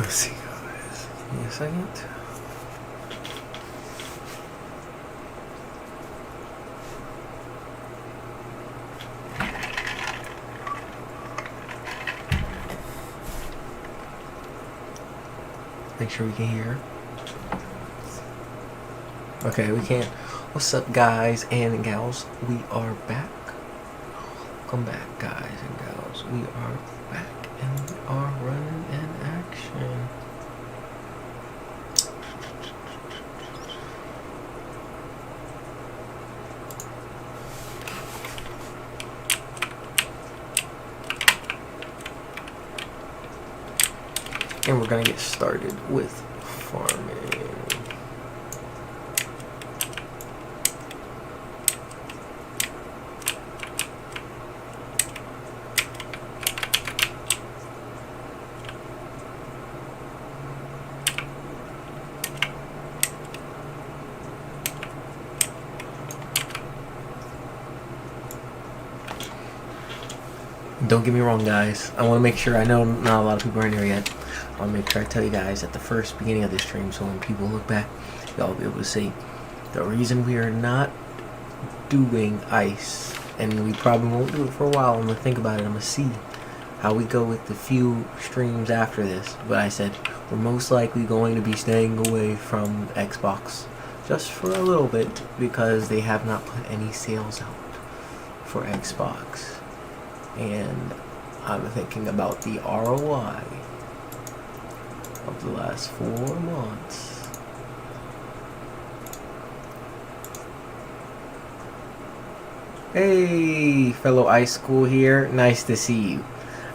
Let's see, guys. Give me a second. Make sure we can hear. Okay, we can't. What's up, guys and gals? We are back. Welcome back, guys and gals. We are back and we are running in action. And we're gonna get started with farming. Don't get me wrong, guys. I want to make sure, I know not a lot of people are in here yet. I want to make sure I tell you guys at the first beginning of this stream, so when people look back, y'all will be able to see the reason we are not doing ice, and we probably won't do it for a while. I'm going to think about it. I'm going to see how we go with the few streams after this. But I said we're most likely going to be staying away from Xbox just for a little bit because they have not put any sales out for Xbox. And I'm thinking about the ROI of the last 4 months. Hey, fellow ice school here. Nice to see you.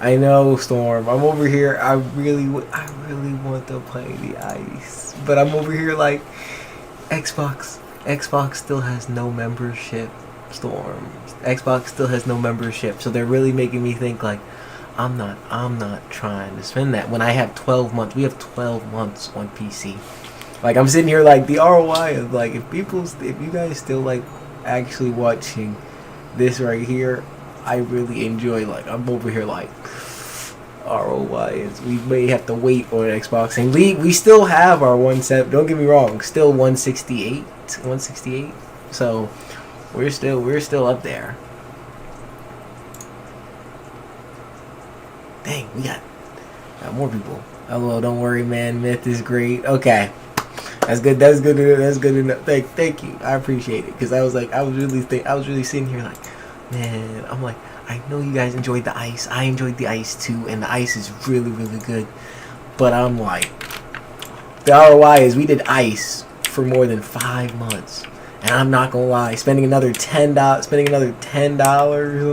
I know, Storm. I'm over here. I really want to play the ice, but I'm over here like Xbox. Xbox still has no membership. Storm. Xbox still has no membership, so they're really making me think like I'm not trying to spend that when I have 12 months. We have 12 months on PC. Like I'm sitting here like the ROI of like if you guys still like actually watching this right here, I really enjoy, like I'm over here like ROI is, we may have to wait on Xbox, and we still have our 170. Don't get me wrong, still 168. So we're still up there. Dang, we got more people. Hello, don't worry, man. Myth is great. Okay, that's good. That's good enough. Thank you. I appreciate it, because I was really sitting here like, man. I'm like, I know you guys enjoyed the ice. I enjoyed the ice too, and the ice is really good. But I'm like, the ROI is we did ice for more than 5 months. And I'm not gonna lie, spending another $10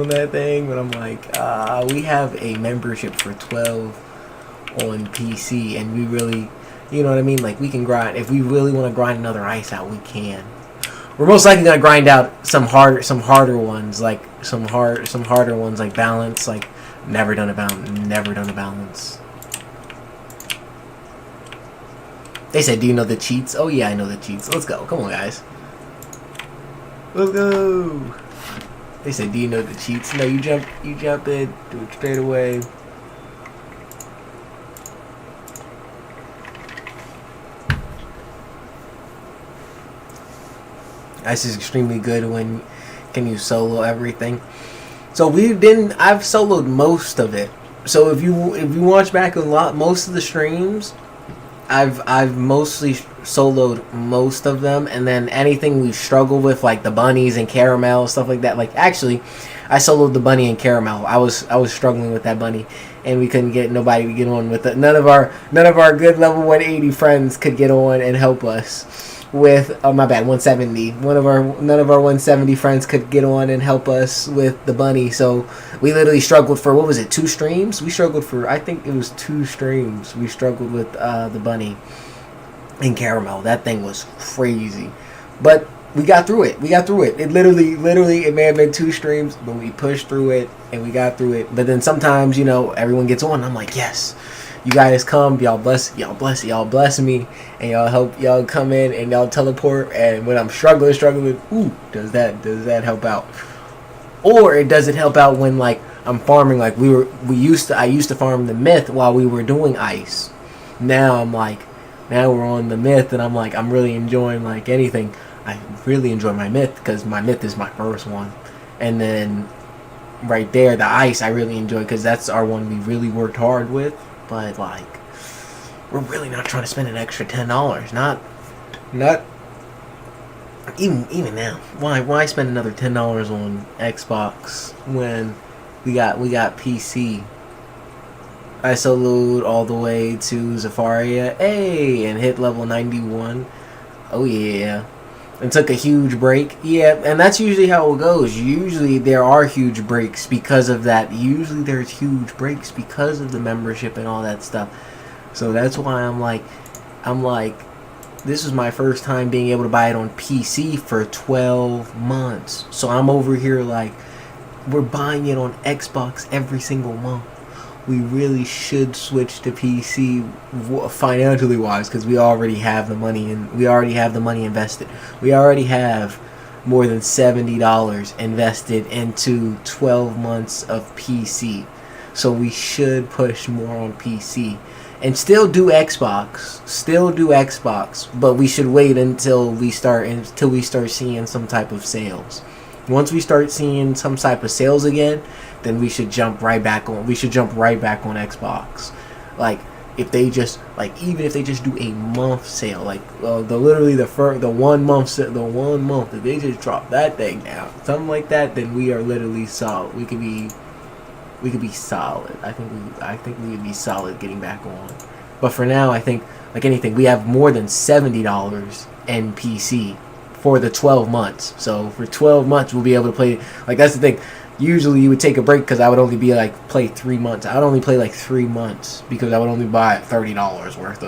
on that thing, but I'm like, we have a membership for 12 on PC, and we really, you know what I mean? Like we can grind if we really want to grind another ice out, we can. We're most likely gonna grind out some harder ones, like some harder ones like balance, like never done a balance. They said, "Do you know the cheats?" Oh yeah, I know the cheats. Let's go. Come on, guys. Let's go. They said, "Do you know the cheats?" No, you jump in, do it straight away. Ice is extremely good when can you solo everything. So I've soloed most of it. So if you watch back most of the streams, I've mostly soloed most of them, and then anything we struggled with, like the bunnies and caramel, stuff like that. Like actually, I soloed the bunny and caramel. I was struggling with that bunny, and we couldn't get nobody to get on with it. None of our good level 180 friends could get on and help us with. Oh my bad, 170. None of our 170 friends could get on and help us with the bunny. So we literally struggled for, what was it, 2 streams? We struggled for, I think it was 2 streams. We struggled with the bunny and caramel. That thing was crazy, but we got through it. It literally, it may have been 2 streams, but we pushed through it and we got through it. But then sometimes, you know, everyone gets on. I'm like, yes, you guys come, y'all bless me, and y'all help, y'all come in and y'all teleport. And when I'm struggling, ooh, does that help out? Or it doesn't help out when like I'm farming. Like I used to farm the myth while we were doing ice. now I'm like, now we're on the myth, and I'm like, I'm really enjoying like anything. I really enjoy my myth because my myth is my first one, and then right there, the ice I really enjoy because that's our one we really worked hard with. But like, we're really not trying to spend an extra $10. Not even now. Why spend another $10 on Xbox when we got PC? I soloed all the way to Zafaria, hey, and hit level 91. Oh yeah. And took a huge break. Yeah, and that's usually how it goes. Usually there are huge breaks because of that. Usually there's huge breaks because of the membership and all that stuff. So that's why I'm like, this is my first time being able to buy it on PC for 12 months. So I'm over here like, we're buying it on Xbox every single month. We really should switch to PC financially wise because we already have the money and we already have the money invested. We already have more than $70 invested into 12 months of PC. So we should push more on PC and still do Xbox, but we should wait until we start seeing some type of sales. Once we start seeing some type of sales again, then we should jump right back on. We should jump right back on Xbox. Like if they just even if they just do a month sale, like the 1 month, if they just drop that thing down, something like that, then we are literally solid. We could be solid. I think we would be solid getting back on. But for now, I think like anything, we have more than $70 in PC for the 12 months. So for 12 months, we'll be able to play. Like that's the thing. Usually you would take a break because I would only be like play 3 months. I would only play like 3 months because I would only buy $30 worth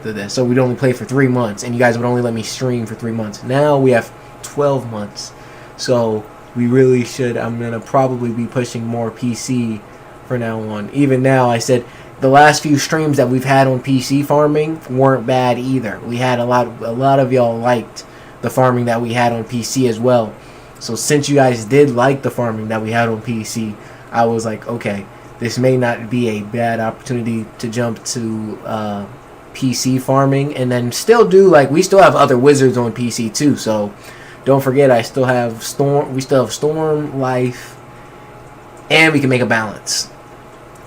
of this. So we'd only play for 3 months, and you guys would only let me stream for 3 months. Now we have 12 months, so we really should. I'm gonna probably be pushing more PC for now on. Even now, I said the last few streams that we've had on PC farming weren't bad either. We had a lot of y'all liked the farming that we had on PC as well. So since you guys did like the farming that we had on PC, I was like, okay, this may not be a bad opportunity to jump to PC farming, and then still do like we still have other wizards on PC too. So don't forget, I still have Storm. We still have Storm, Life, and we can make a balance.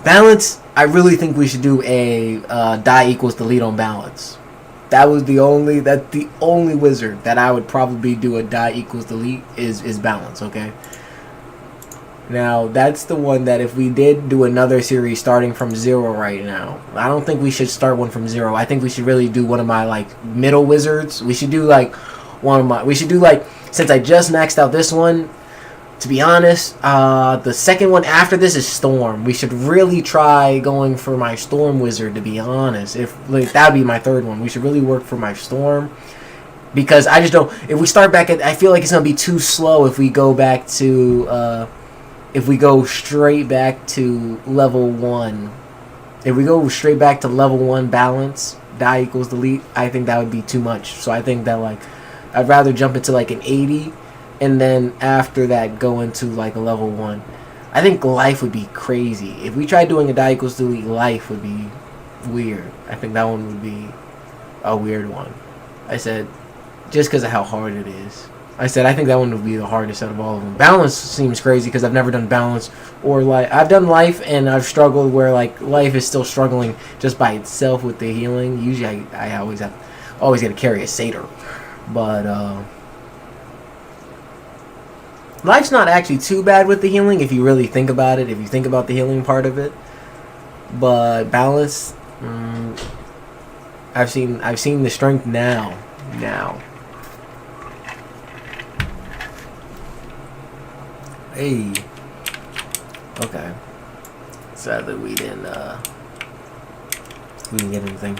Balance. I really think we should do a die equals delete on balance. That's the only wizard that I would probably do a die equals delete is balance. Okay. Now that's the one that if we did do another series starting from 0 right now, I don't think we should start one from 0. I think we should really do one of my like middle wizards. We should do like since I just maxed out this one. To be honest, the second one after this is Storm. We should really try going for my Storm wizard, to be honest. If like, that would be my third one. We should really work for my Storm. Because I just don't... If we start back at... I feel like it's going to be too slow if we go back to... if we go straight back to level 1. If we go straight back to level 1 balance, die equals delete, I think that would be too much. So I think that, like... I'd rather jump into, like, an 80... and then after that go into like a level 1. I think life would be crazy. If we tried doing a die equals delete, life would be weird. I think that one would be a weird one. I said, just because of how hard it is. I said, I think that one would be the hardest out of all of them. Balance seems crazy because I've never done balance or like I've done life and I've struggled where like life is still struggling just by itself with the healing. Usually I always got to carry a satyr, but life's not actually too bad with the healing if you really think about it, if you think about the healing part of it. But balance, I've seen the strength now. Hey. Okay. Sadly we didn't get anything.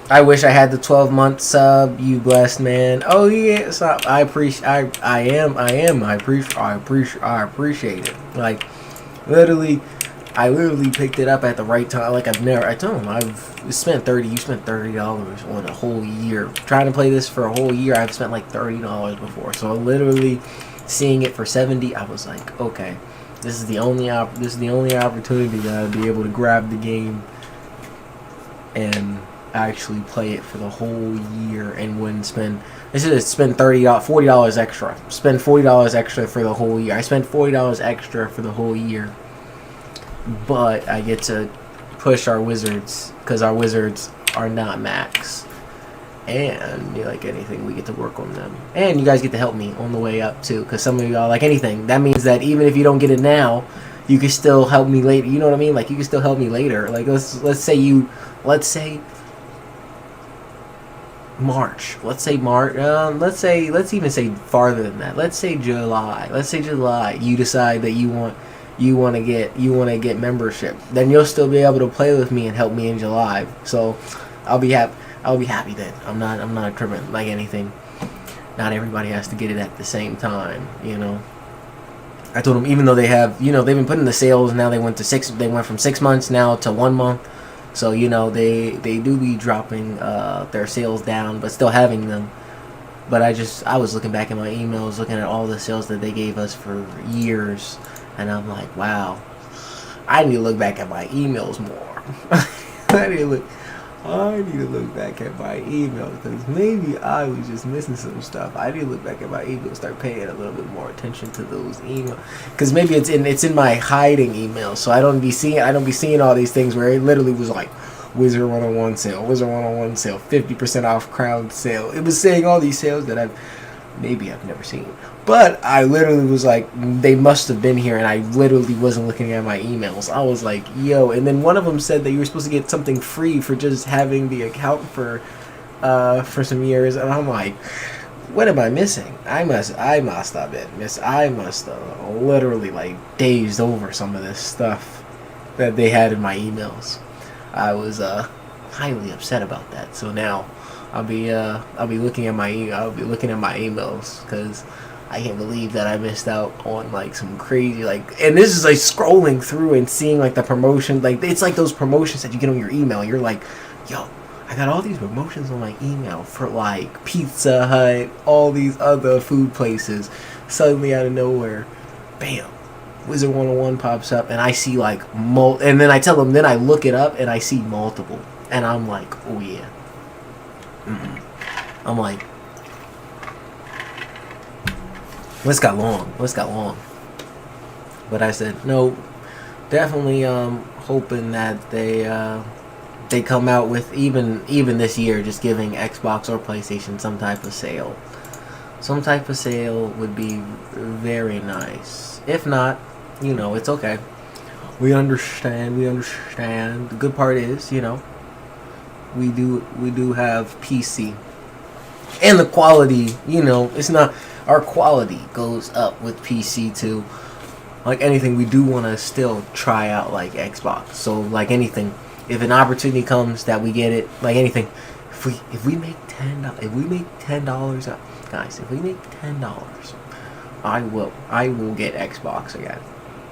I wish I had the 12-month sub. You blessed, man. Oh yeah, so I appreciate. I appreciate it. Like, literally, I literally picked it up at the right time. Like I told him I've spent $30. You spent $30 on a whole year trying to play this for a whole year. I've spent like $30 before. So literally, seeing it for $70, I was like, okay, this is the only opportunity that I'll be able to grab the game and actually play it for the whole year and wouldn't spend. I should spend $40 extra. Spend $40 extra for the whole year. I spent $40 extra for the whole year, but I get to push our wizards because our wizards are not max. And like anything, we get to work on them, and you guys get to help me on the way up too. Because some of y'all like anything. That means that even if you don't get it now, you can still help me later. You know what I mean? Like you can still help me later. Like let's say March. Let's even say farther than that. Let's say July. You decide that you want to get membership. Then you'll still be able to play with me and help me in July. So I'll be happy then. I'm not tripping like anything. Not everybody has to get it at the same time, you know. I told them even though they have, they've been putting the sales now. They went from 6 months now to 1 month. So they do be dropping their sales down, but still having them. But I was looking back at my emails, looking at all the sales that they gave us for years, and I'm like, wow, I need to look back at my emails more. I need to look back at my emails because maybe I was just missing some stuff. I need to look back at my emails, start paying a little bit more attention to those emails because maybe it's in my hiding emails, so I don't be seeing all these things where it literally was like Wizard 101 sale, 50% off crowd sale. It was saying all these sales that I've never seen. But I literally was like, they must have been here, and I literally wasn't looking at my emails. I was like, yo. And then one of them said that you were supposed to get something free for just having the account for some years, and I'm like, what am I missing? I must have been miss. I must have literally like dazed over some of this stuff that they had in my emails. I was highly upset about that. So now I'll be looking at my emails because I can't believe that I missed out on like some crazy and this is like scrolling through and seeing like the promotion, like it's like those promotions that you get on your email. You're like, yo, I got all these promotions on my email for like Pizza Hut, all these other food places. Suddenly out of nowhere, bam, Wizard 101 pops up, and I see like and then I tell them, then I look it up and I see multiple, and I'm like, oh yeah. I'm like, Let's got long. But I said, no, definitely hoping that they come out with even this year, just giving Xbox or PlayStation some type of sale. Some type of sale would be very nice. If not, it's okay. We understand. The good part is, we do have PC. And the quality, it's not... Our quality goes up with PC too. Like anything, we do want to still try out like Xbox. So like anything, if an opportunity comes that we get it, like anything, if we make $10, guys, if we make $10, I will get Xbox again.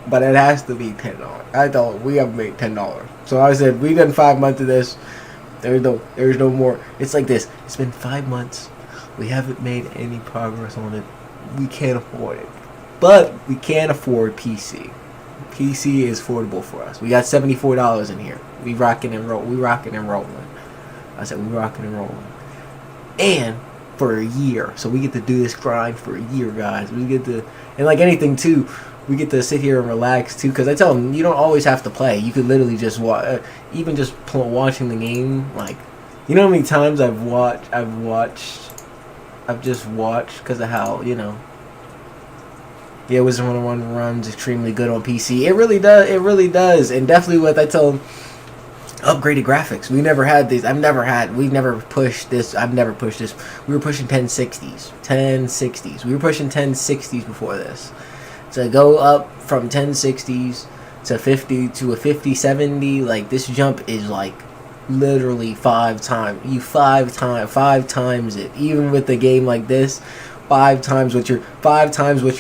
But it has to be $10. I thought we have made $10. So I said we done 5 months of this. There's no more. It's like this. It's been 5 months. We haven't made any progress on it. We can't afford it. But we can afford PC. PC is affordable for us. We got $74 in here. We rocking and rolling. I said we rocking and rolling. And for a year. So we get to do this grind for a year, guys. We get to, and like anything too, we get to sit here and relax too. Because I tell them, you don't always have to play. You could literally just watch, even just watching the game. Like, you know how many times I've just watched because of how, yeah, Wizard 101 runs extremely good on PC. It really does. And definitely with, I tell them, upgraded graphics. We never had these. We've never pushed this. I've never pushed this. We were pushing 1060s. We were pushing 1060s before this. To go up from 1060s to 50 to a 5070, like this jump is like literally 5 times it. Even with a game like this, 5 times what you're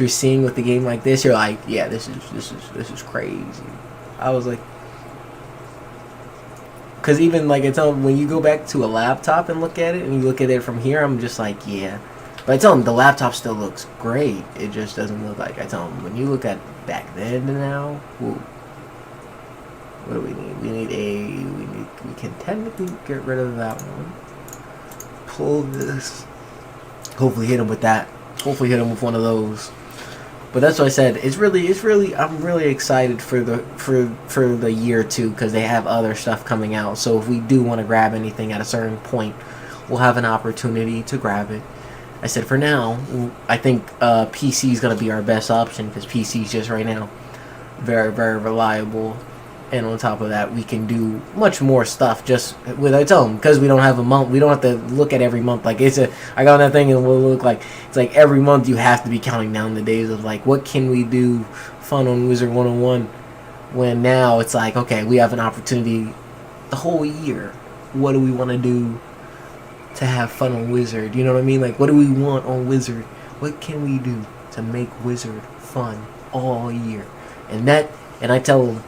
seeing with the game like this, you're like, yeah, this is crazy. I was like, because even like it's when you go back to a laptop and look at it, and you look at it from here, I'm just like, yeah. But I tell them the laptop still looks great. It just doesn't look like. I tell them when you look at back then to now, whoa, what do we need? We need we can technically get rid of that one. Pull this. Hopefully hit him with that. Hopefully hit him with one of those. But that's what I said. It's really. I'm really excited for the year too, because they have other stuff coming out. So if we do want to grab anything at a certain point, we'll have an opportunity to grab it. I said for now, I think PC is gonna be our best option, because PC is just right now very, very reliable. And on top of that, we can do much more stuff just with its own, because we don't have a month. We don't have to look at every month. Like I got that thing, and we'll look like it's like every month you have to be counting down the days of like what can we do fun on Wizard 101. When now it's like, okay, we have an opportunity the whole year. What do we want to do to have fun on Wizard? You know what I mean? Like, what do we want on Wizard? What can we do to make Wizard fun all year? And I tell them,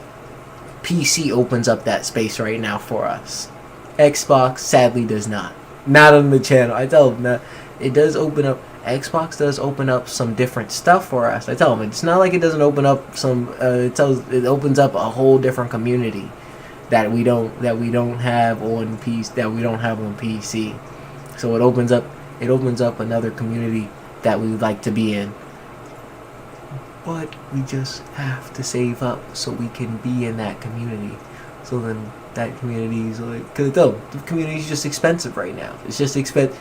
PC opens up that space right now for us. Xbox sadly does not. Not on the channel. I tell them that it does open up. Xbox does open up some different stuff for us. I tell them it's not like it doesn't open up some. It opens up a whole different community that we don't have on PC. So it opens up another community that we would like to be in. But we just have to save up so we can be in that community. So then that community is like, cause the community is just expensive right now. It's just expensive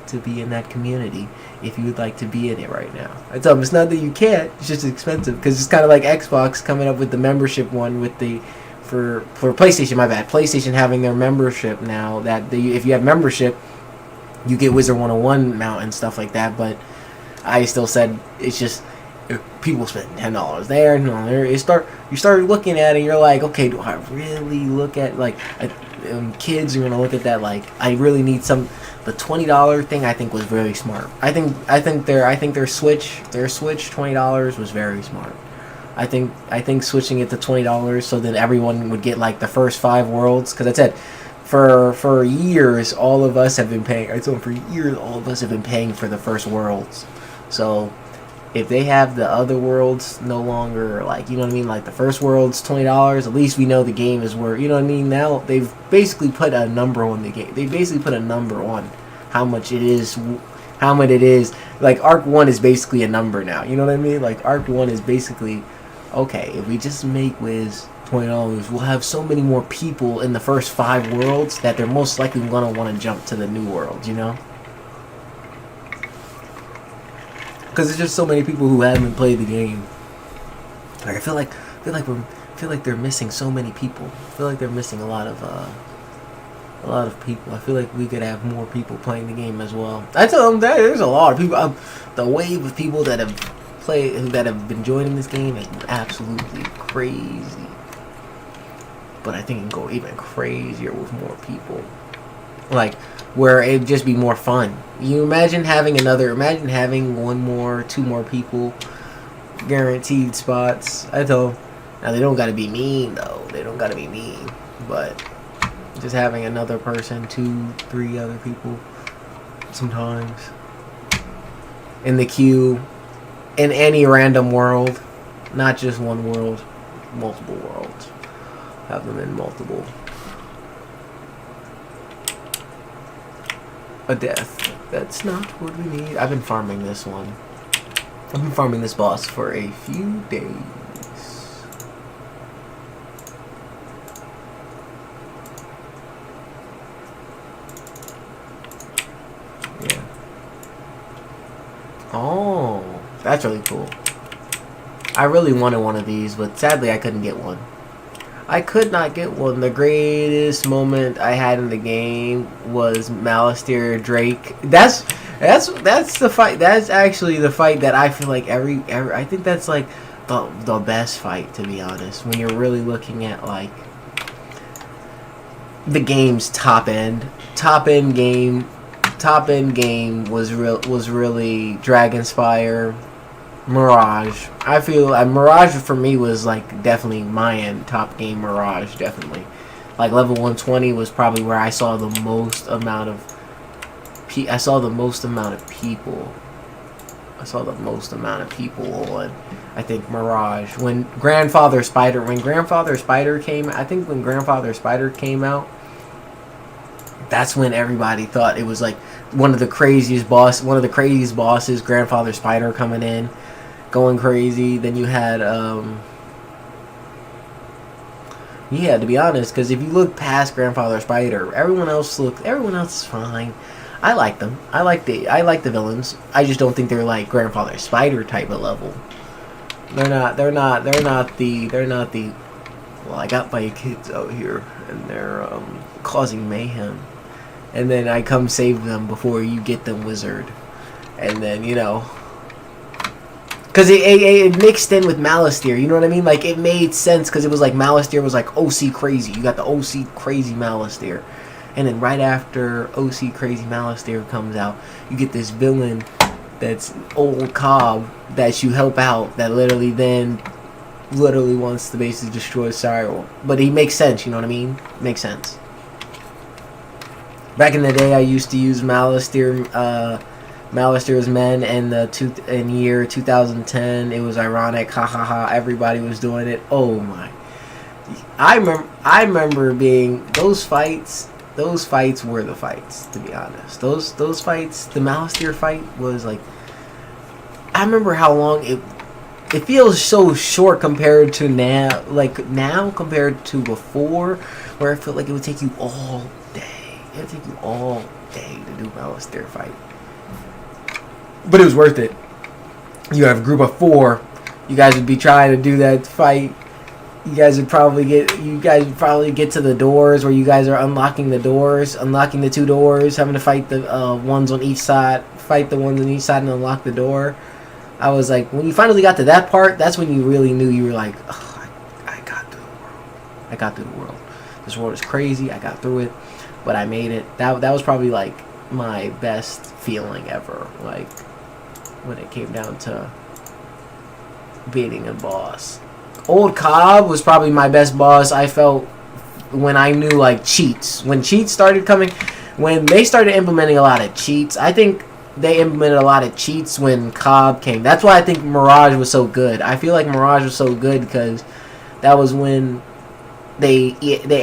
to be in that community if you would like to be in it right now. I tell them it's not that you can't. It's just expensive, because it's kind of like Xbox coming up with the membership one with the for PlayStation. My bad. PlayStation having their membership now. That if you have membership, you get Wizard 101 mount and stuff like that. But I still said it's just people spend $10 there and there. You start looking at it, and you're like, okay, do I really look at like kids are gonna look at that like I really need some. The $20 thing I think was very smart. I think their Switch $20 was very smart. I think switching it to $20 so that everyone would get like the first 5 worlds, because I said for years all of us have been paying. I told them for years all of us have been paying for the first worlds. So if they have the other worlds no longer, like, you know what I mean, like the first world's $20, at least we know the game is worth, you know what I mean. Now they've basically put a number on the game. They basically put a number on how much it is. Like Arc 1 is basically a number now, you know what I mean. Like Arc 1 is basically, okay, if we just make Wiz $20, we'll have so many more people in the first 5 worlds that they're most likely gonna want to jump to the new world, you know. Because there's just so many people who haven't played the game. Like I feel like they're missing so many people. I feel like they're missing a lot of people. I feel like we could have more people playing the game as well. I tell them that there's a lot of people. The wave of people that have been joining this game is absolutely crazy. But I think it can go even crazier with more people. Like, where it'd just be more fun. You imagine having 1 more, 2 more people, guaranteed spots. I thought, now they don't gotta be mean though. They don't gotta be mean, but just having another person, 2, 3 other people, sometimes in the queue, in any random world, not just one world, multiple worlds. Have them in multiple. A death. That's not what we need. I've been farming this one. I've been farming this boss for a few days. Yeah. Oh, that's really cool. I really wanted one of these, but sadly I couldn't get one. I could not get one. The greatest moment I had in the game was Malistaire Drake. That's the fight. That's actually the fight that I feel like every I think that's like the best fight, to be honest. When you're really looking at like the game's top end game was really Dragonspire. Mirage. I feel Mirage for me was like definitely my end top game. Mirage definitely. Like level 120 was probably where I saw the most amount of people I saw the most amount of people on, I think, Mirage. When Grandfather Spider came, I think when Grandfather Spider came out, that's when everybody thought it was like one of the craziest bosses, Grandfather Spider coming in, going crazy. Then you had, yeah, to be honest, because if you look past Grandfather Spider, everyone else is fine. I like them. I like the villains. I just don't think they're like Grandfather Spider type of level. They're not the. Well, I got my kids out here and they're causing mayhem, and then I come save them before you get them, wizard, and then because it mixed in with Malisteer, you know what I mean? Like it made sense because it was like Malisteer was like OC crazy. You got the OC crazy Malisteer. And then right after OC Crazy Malisteer comes out, you get this villain that's Old Cobb that you help out that literally wants to basically destroy Cyril. But he makes sense, you know what I mean? Makes sense. Back in the day, I used to use Malisteer's men in year 2010. It was ironic, ha ha ha. Everybody was doing it. Oh my! I remember being those fights. Those fights were the fights, to be honest. Those fights, the Malisteer fight was like, I remember how long it feels so short compared to now, compared to before, where I felt like it would take you all day. It would take you all day to do Malisteer fight. But it was worth it. You have a group of 4. You guys would be trying to do that fight. You guys would probably get to the doors where you guys are unlocking the 2 doors, having to fight the ones on each side, and unlock the door. I was like, when you finally got to that part, that's when you really knew you were like, oh, I got through the world. I got through the world. This world is crazy. I got through it, but I made it. That was probably like my best feeling ever. Like when it came down to beating a boss. Old Cobb was probably my best boss. I felt when I knew like cheats. When cheats started coming, when they started implementing a lot of cheats. I think they implemented a lot of cheats when Cobb came. That's why I think Mirage was so good. I feel like Mirage was so good because that was when they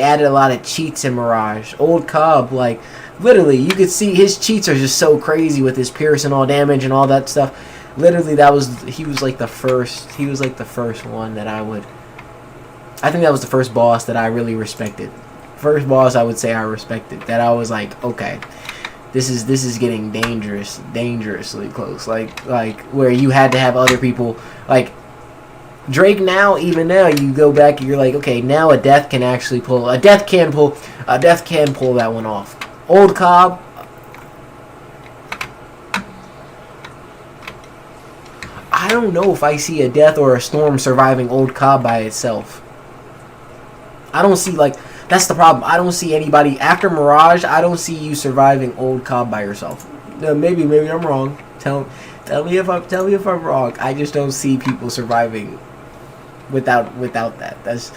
added a lot of cheats in Mirage. Old Cobb, like literally, you could see his cheats are just so crazy with his pierce and all damage and all that stuff. Literally, he was like the first one that I think that was the first boss that I really respected. First boss I would say I respected. That I was like, okay, this is getting dangerously close. Like where you had to have other people, like Drake now, even now, you go back and you're like, okay, now a death can pull that one off. Old Cobb, I don't know if I see a death or a storm surviving Old Cobb by itself. I don't see, like, that's the problem. I don't see anybody after Mirage. I don't see you surviving Old Cobb by yourself. Maybe I'm wrong. Tell me if I'm wrong. I just don't see people surviving without that. It's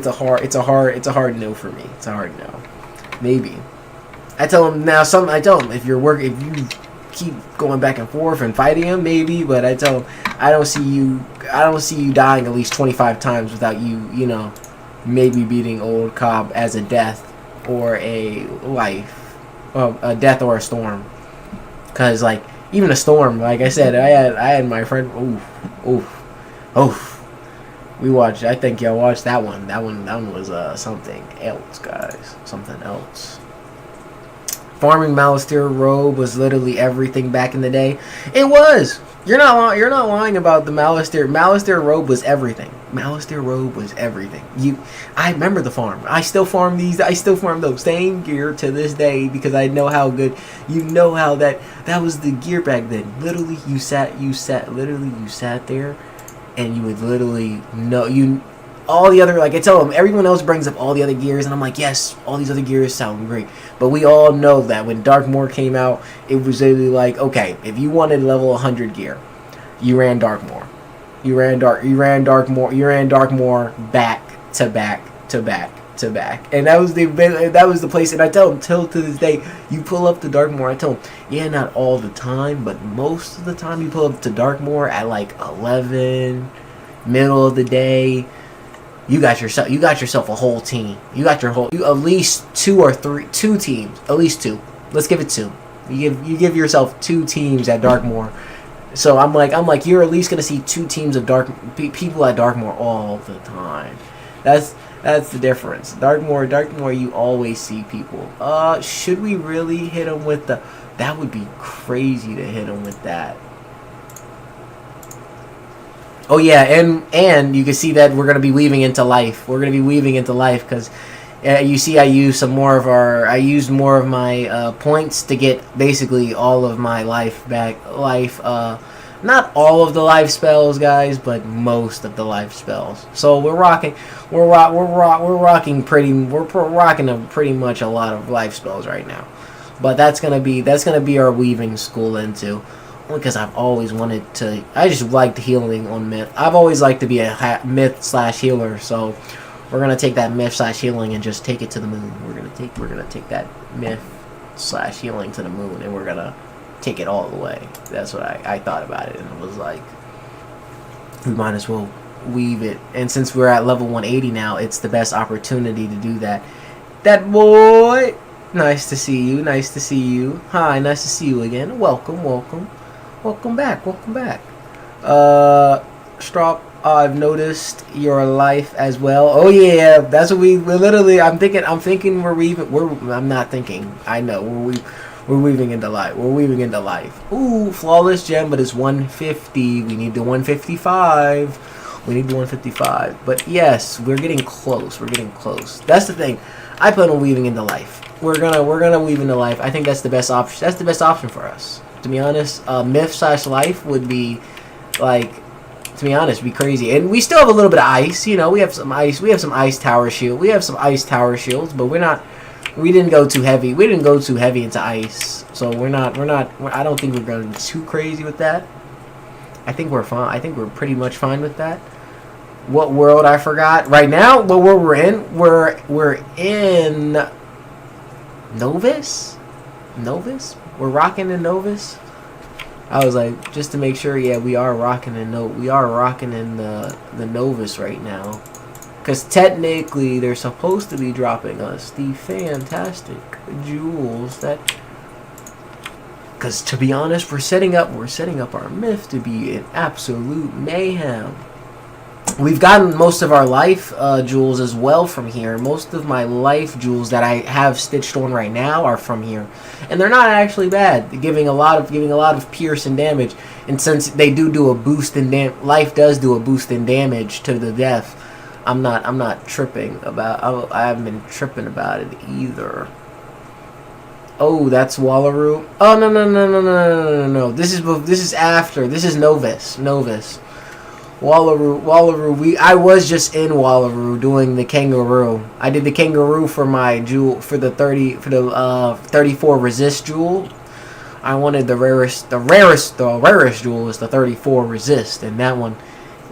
a hard no for me. It's a hard no. Maybe. I tell him if you keep going back and forth and fighting him, maybe, but I tell him I don't see you dying at least 25 times without you maybe beating Old Cobb as a death or a life, a death or a storm. Cause like even a storm, like I said, I had my friend. We watched. I think y'all watched that one. That one was something else, guys. Something else. Farming Malisteer robe was literally everything back in the day. It was. You're not lying about the Malisteer. Malisteer robe was everything. Malisteer robe was everything. I remember the farm. I still farm these. I still farm those same gear to this day because I know how good. You know how that was the gear back then. Literally, you sat there, and you would literally know all the other, like I tell them, everyone else brings up all the other gears, and I'm like, yes, all these other gears sound great. But we all know that when Darkmoor came out, it was literally like, okay, if you wanted level 100 gear, you ran Darkmoor. You ran Darkmoor back to back to back to back, and that was the place. And I tell him till to this day, you pull up to Darkmoor. I tell him, yeah, not all the time, but most of the time you pull up to Darkmoor at like 11, middle of the day. You got yourself a whole team. You got at least two teams, at least two. Let's give it two. You give yourself two teams at Darkmoor. So I'm like, you're at least gonna see two teams of people at Darkmoor all the time. That's the difference. Darkmoor, you always see people. Should we really hit them with the? That would be crazy to hit them with that. Oh yeah, and you can see that we're gonna be weaving into life. We're gonna be weaving into life because. You see, I used more of my points to get basically all of my life back. Not all of the life spells, guys, but most of the life spells. So we're rocking pretty much a lot of life spells right now. But that's gonna be our weaving school into. Because I've always wanted to. I just liked healing on myth. I've always liked to be a myth/healer. So. We're gonna take that myth/healing and just take it to the moon. We're gonna take that myth/healing to the moon, and we're gonna take it all the way. That's what I thought about it, and it was like, we might as well weave it. And since we're at level 180 now, it's the best opportunity to do that. That boy, nice to see you. Nice to see you. Hi, nice to see you again. Welcome back. Strop. I've noticed your life as well. Oh yeah, that's what we're literally. I'm thinking we're weaving. I'm not thinking. I know we're weaving into life. We're weaving into life. Ooh, flawless gem, but it's 150. We need the 155. We need the 155. But yes, we're getting close. That's the thing. I plan on weaving into life. We're gonna weave into life. I think that's the best option. That's the best option for us. To be honest, myth/life would be like. To be honest, be crazy, and we still have a little bit of ice. You know, we have some ice. We have some ice tower shield. We have some ice tower shields, but we didn't go too heavy. We didn't go too heavy into ice, so I don't think we're going too crazy with that. I think we're fine. I think we're pretty much fine with that. What world I forgot? Right now, what world we're in? We're in Novus. We're rocking in Novus. I was like, just to make sure, yeah, we are rocking in the Novus right now, because technically they're supposed to be dropping us the fantastic jewels that. Because to be honest, we're setting up our myth to be an absolute mayhem. We've gotten most of our life jewels as well from here. Most of my life jewels that I have stitched on right now are from here, and they're not actually bad. They're giving a lot of pierce and damage. And since they do a boost in life does do a boost in damage to the death. I'm not tripping about. I haven't been tripping about it either. Oh, that's Wallaroo. Oh no. This is after. This is Novus. Wallaroo. I was just in Wallaroo doing the kangaroo. I did the kangaroo for my jewel for the 34 resist jewel. I wanted the rarest jewel is the 34 resist, and that one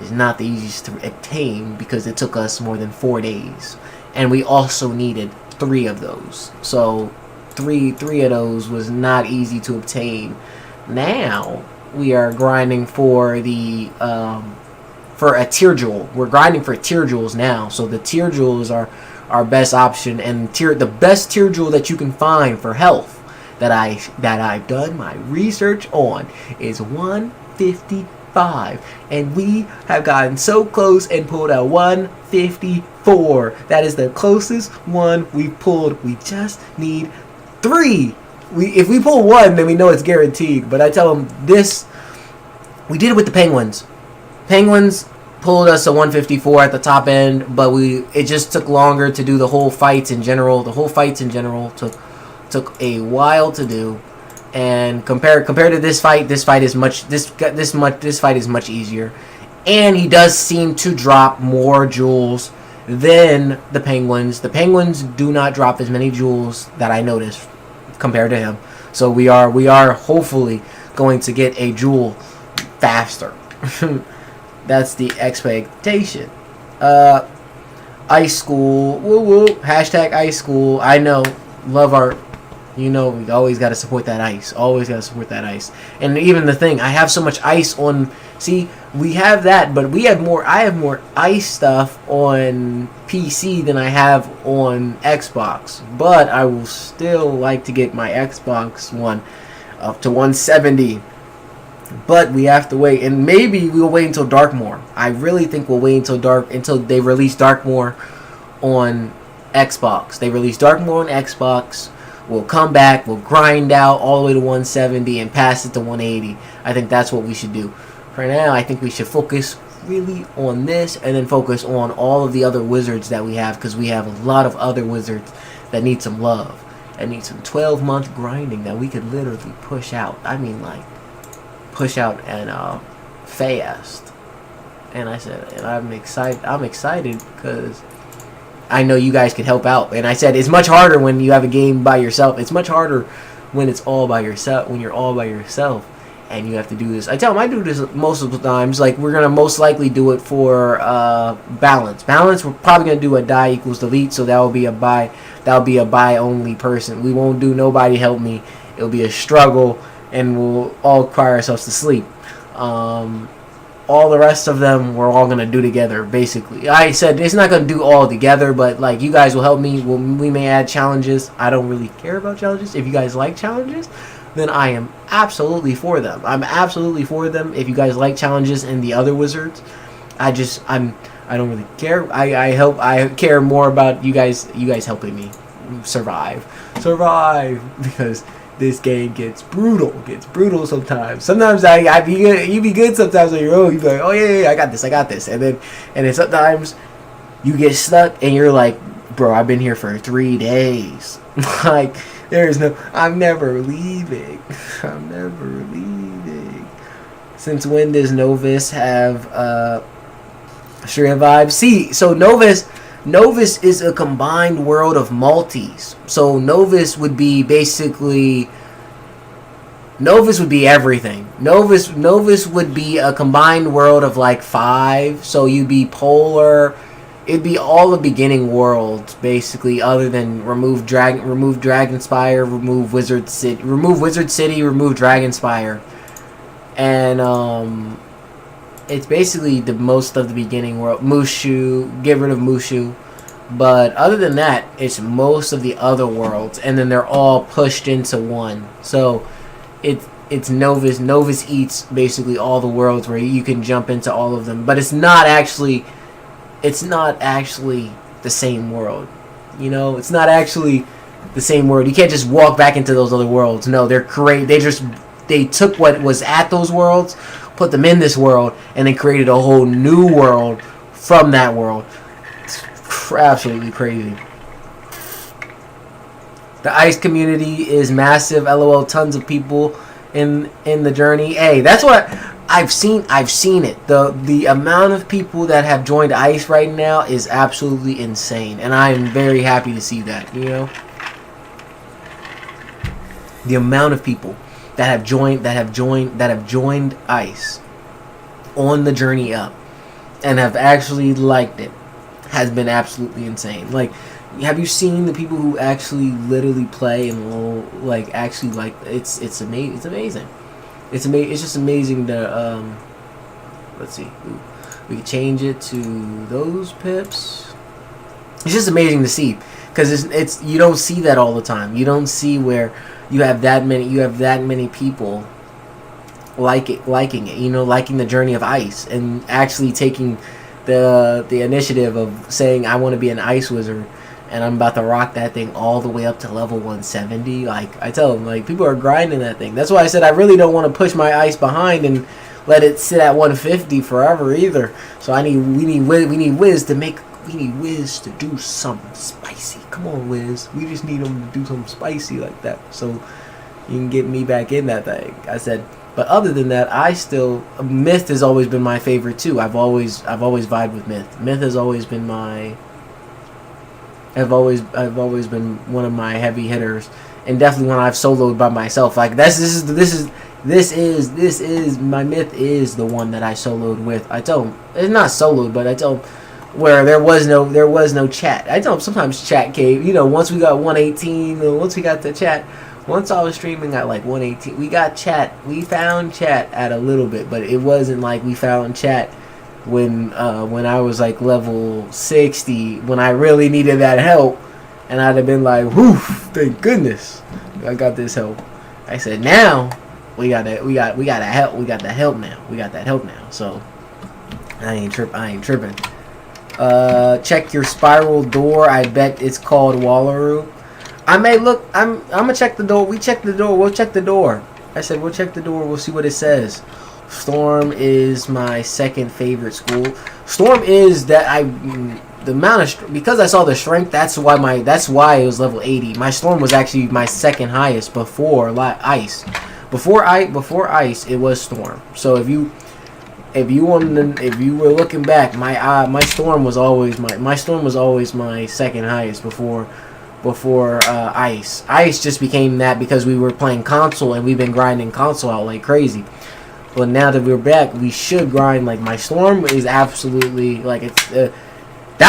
is not the easiest to obtain because it took us more than 4 days, and we also needed 3 of those. So three of those was not easy to obtain. Now we are grinding for the for a tier jewel. We're grinding for tier jewels now. So the tier jewels are our best option, and the best tier jewel that you can find for health that I've done my research on is 155, and we have gotten so close and pulled a 154. That is the closest one we pulled. We just need 3. If we pull 1, then we know it's guaranteed. But I tell them this, we did it with the penguins. Penguins pulled us a 154 at the top end, but it just took longer to do the whole fights in general. The whole fights in general took a while to do, and compared to this fight is much easier. And he does seem to drop more jewels than the penguins. The penguins do not drop as many jewels that I noticed compared to him. So we are hopefully going to get a jewel faster. That's the expectation. Ice School, woo woo, hashtag Ice School. I know, love art. You know, we always got to support that ice. Always got to support that ice. And even the thing, I have so much ice on. See, we have that, but we have more. I have more ice stuff on PC than I have on Xbox. But I will still like to get my Xbox One up to 170. But we have to wait, and maybe we'll wait until Darkmoor. I really think we'll wait until they release Darkmoor on Xbox. They release Darkmoor on Xbox. We'll come back, we'll grind out all the way to 170 and pass it to 180. I think that's what we should do. For now, I think we should focus really on this and then focus on all of the other wizards that we have, because we have a lot of other wizards that need some love. That need some 12-month grinding that we could literally push out. I mean, like, push out and fast. And I said, and I'm excited because I know you guys can help out. And I said, it's much harder when you have a game by yourself. It's much harder when it's all by yourself, when you're all by yourself and you have to do this. I tell them I do this most of the times. Like, we're going to most likely do it for balance. Balance, we're probably going to do a die equals delete, so that will be a buy. That will be a buy only person. We won't do nobody help me. It'll be a struggle and we'll all cry ourselves to sleep. All the rest of them we're all going to do together, basically. I said it's not going to do all together, but like, you guys will help me. We may add challenges. I don't really care about challenges. If you guys like challenges, then I am absolutely for them. I'm absolutely for them. If you guys like challenges and the other wizards, I don't really care. I care more about you guys helping me survive because this game gets brutal sometimes. Sometimes you be good sometimes on your own. You be like, oh yeah, I got this. And then sometimes you get stuck and you're like, bro, I've been here for 3 days. Like, I'm never leaving. Since when does Novus have Street Vibes? See, so Novus is a combined world of multis. So Novus would be everything. Novus would be a combined world of like 5. So you'd be polar. It'd be all the beginning worlds basically, other than remove Dragonspire, remove Wizard City, remove Dragonspire, and it's basically the most of the beginning world. Mushu, get rid of Mushu. But other than that, it's most of the other worlds. And then they're all pushed into one. So it's Novus. Novus eats basically all the worlds where you can jump into all of them. But it's not actually the same world. You know, it's not actually the same world. You can't just walk back into those other worlds. No, they took what was at those worlds, put them in this world, and then created a whole new world from that world. It's absolutely crazy. The ice community is massive. LOL, tons of people in the journey. Hey, that's what I've seen it. The amount of people that have joined ice right now is absolutely insane, and I am very happy to see that, you know. The amount of people that have joined ice on the journey up and have actually liked it has been absolutely insane. Like, have you seen the people who actually literally play and like actually like it's amazing. It's just amazing to let's see. Ooh, we can change it to those pips. It's just amazing to see, because it's you don't see that all the time. You don't see where you have that many people liking it, you know, liking the journey of ice and actually taking the initiative of saying, I want to be an ice wizard and I'm about to rock that thing all the way up to level 170. Like, I tell them, like, people are grinding that thing. That's why I said I really don't want to push my ice behind and let it sit at 150 forever either. So we need Wiz to do something spicy. Come on, Wiz. We just need him to do something spicy like that, so you can get me back in that thing. I said, but other than that, Myth has always been my favorite too. I've always vibed with Myth. Myth has always been I've always been one of my heavy hitters, and definitely when I've soloed by myself. Like, this is my Myth is the one that I soloed with. I tell him it's not soloed, but I tell him where there was no chat. I know sometimes chat came. You know, once we got 118, once we got the chat, once I was streaming at like 118, we got chat. We found chat at a little bit, but it wasn't like we found chat when I was like level 60, when I really needed that help, and I'd have been like, whew, thank goodness I got this help. I said, now we got help. We got the help now. We got that help now. So I ain't tripping. Check your spiral door. I bet it's called Wallaroo. I may look. I'm gonna check the door. We check the door. We'll check the door. I said we'll check the door. We'll see what it says. Storm is my second favorite school. Storm is that the amount of because I saw the strength. That's why it was level 80. My Storm was actually my second highest before ice. Before ice, it was Storm. So if you were looking back, my Storm was always my second highest before ice. Ice just became that because we were playing console and we've been grinding console out like crazy. But now that we're back, we should grind. Like my Storm is absolutely like it's that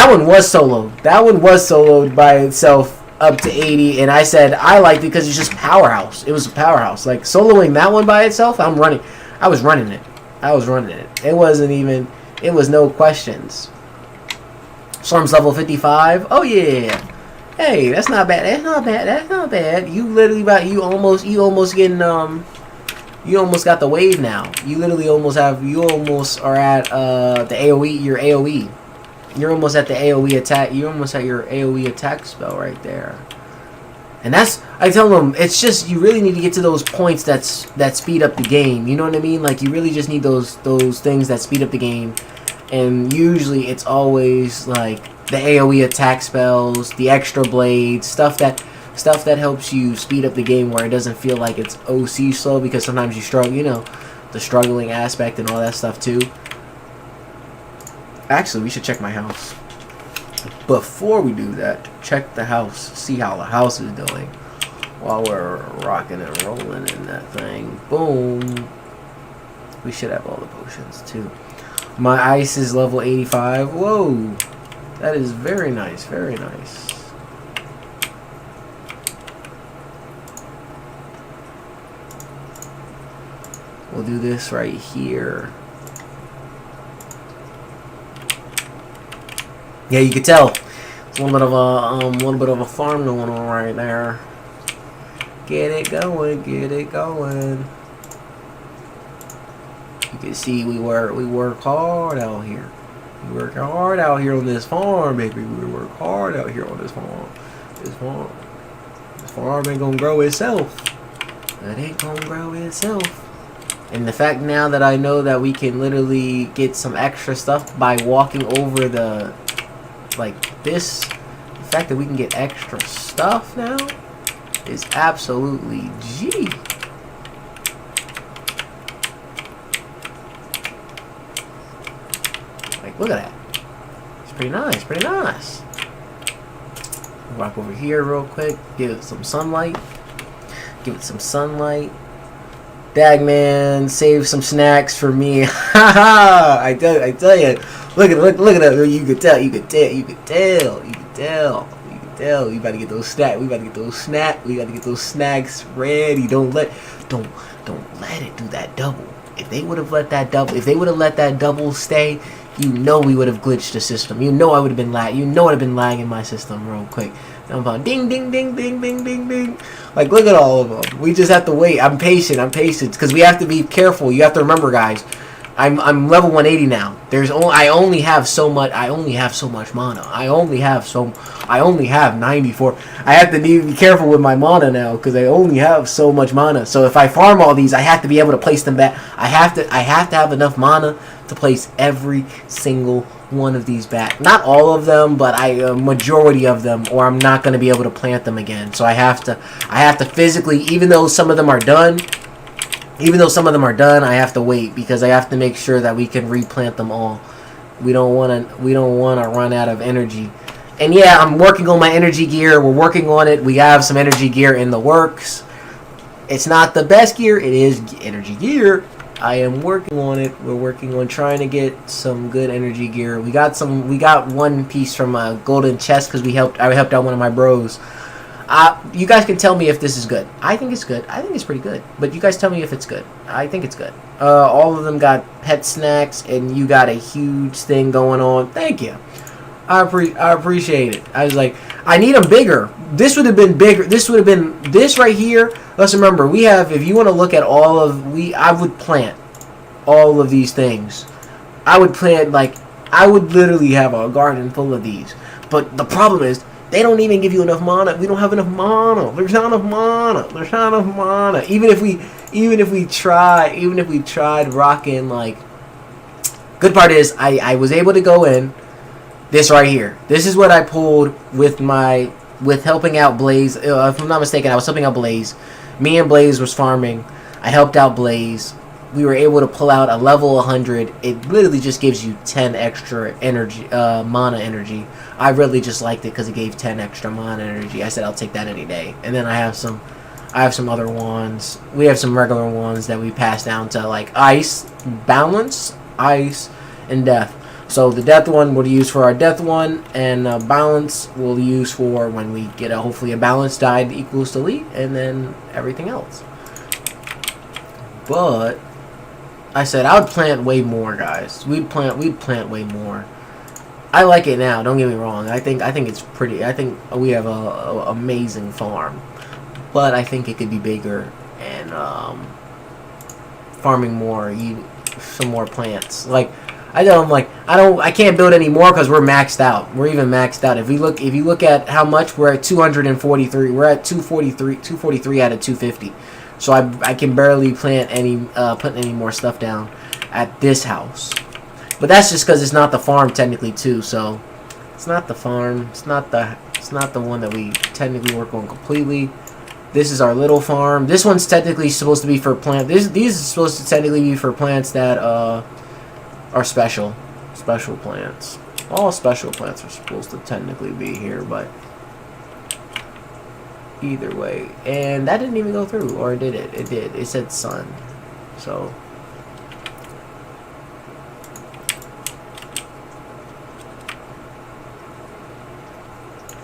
one was soloed. That one was soloed by itself up to 80, and I said I liked it because it's just powerhouse. It was a powerhouse. Like soloing that one by itself, I was running it. It wasn't even. It was no questions. Storm's level 55. Oh yeah. Hey, that's not bad. That's not bad. You literally you almost got the wave now. You almost are at the AoE, your AoE. You're almost at the AoE attack. You're almost at your AoE attack spell right there. And I tell them, it's just, you really need to get to those points that speed up the game. You know what I mean? Like, you really just need those things that speed up the game. And usually it's always, like, the AoE attack spells, the extra blades, stuff that helps you speed up the game where it doesn't feel like it's OC slow, because sometimes you struggle, you know, the struggling aspect and all that stuff too. Actually, we should check my house. Before we do that, check the house, see how the house is doing while we're rocking and rolling in that thing. Boom. We should have all the potions too. My ice is level 85. Whoa. That is very nice, very nice. We'll do this right here. Yeah, you can tell. It's a little bit of a farm going on right there. Get it going, get it going. You can see we work hard out here. We work hard out here on this farm, baby. We work hard out here on this farm. This farm ain't gonna grow itself. It ain't gonna grow itself. And the fact now that I know that we can literally get some extra stuff by walking over the, like this, the fact that we can get extra stuff now is absolutely G. Like, look at that. It's pretty nice, pretty nice. Walk over here real quick, give it some sunlight. Give it some sunlight. Dag man, save some snacks for me. Haha! I tell you. Look at that. You could tell. You about to get those snacks. We got to get those snacks ready. Don't let it do that double. If they would have let that double stay, you know we would have glitched the system. You know I would have been lagging my system real quick. I'm about ding ding ding ding ding ding ding. Like, look at all of them. We just have to wait. I'm patient because we have to be careful. You have to remember, guys. I'm level 180 now. I only have so much mana. I only have 94. I have to be careful with my mana now because I only have so much mana. So if I farm all these, I have to be able to place them back. I have to have enough mana to place every single one of these back. Not all of them, but a majority of them, or I'm not going to be able to plant them again. So I have to physically, even though some of them are done, I have to wait because I have to make sure that we can replant them all. We don't want to run out of energy. And yeah, I'm working on my energy gear. We're working on it. We have some energy gear in the works. It's not the best gear. It is energy gear. I am working on it. We're working on trying to get some good energy gear. We got one piece from a golden chest because I helped out one of my bros. You guys can tell me if this is good. I think it's good. I think it's pretty good. But you guys tell me if it's good. I think it's good. All of them got pet snacks, and you got a huge thing going on. Thank you. I appreciate it. I was like, I need them bigger. This would have been bigger. This would have been this right here. Let's remember, we have. If you want to look at I would plant all of these things. I would plant I would literally have a garden full of these. But the problem is, they don't even give you enough mana. We don't have enough mana. There's not enough mana. There's not enough mana. Even if we tried rocking good part is I was able to go in this right here. This is what I pulled with helping out Blaze. If I'm not mistaken, I was helping out Blaze. Me and Blaze was farming. I helped out Blaze. We were able to pull out a level 100. It literally just gives you 10 extra energy, mana energy. I really just liked it because it gave 10 extra mana energy. I said I'll take that any day. And then I have some other wands. We have some regular wands that we pass down to ice, balance, ice, and death. So the death one we'll use for our death one, and balance we'll use for when we get hopefully a balance died equals to elite, and then everything else. But I said I would plant way more, guys. We'd plant way more. I like it now. Don't get me wrong. I think it's pretty. I think we have a amazing farm, but I think it could be bigger and farming more, some more plants. I can't build any more because we're maxed out. We're even maxed out. If you look at how much we're at 243. We're at 243 out of 250. So I can barely plant put any more stuff down at this house. But that's just because it's not the farm technically too. So it's not the farm. It's not the one that we technically work on completely. This is our little farm. This one's technically supposed to be for these are supposed to technically be for plants that are special plants. All special plants are supposed to technically be here, but either way. And that didn't even go through, or did it? It did. It said sun. So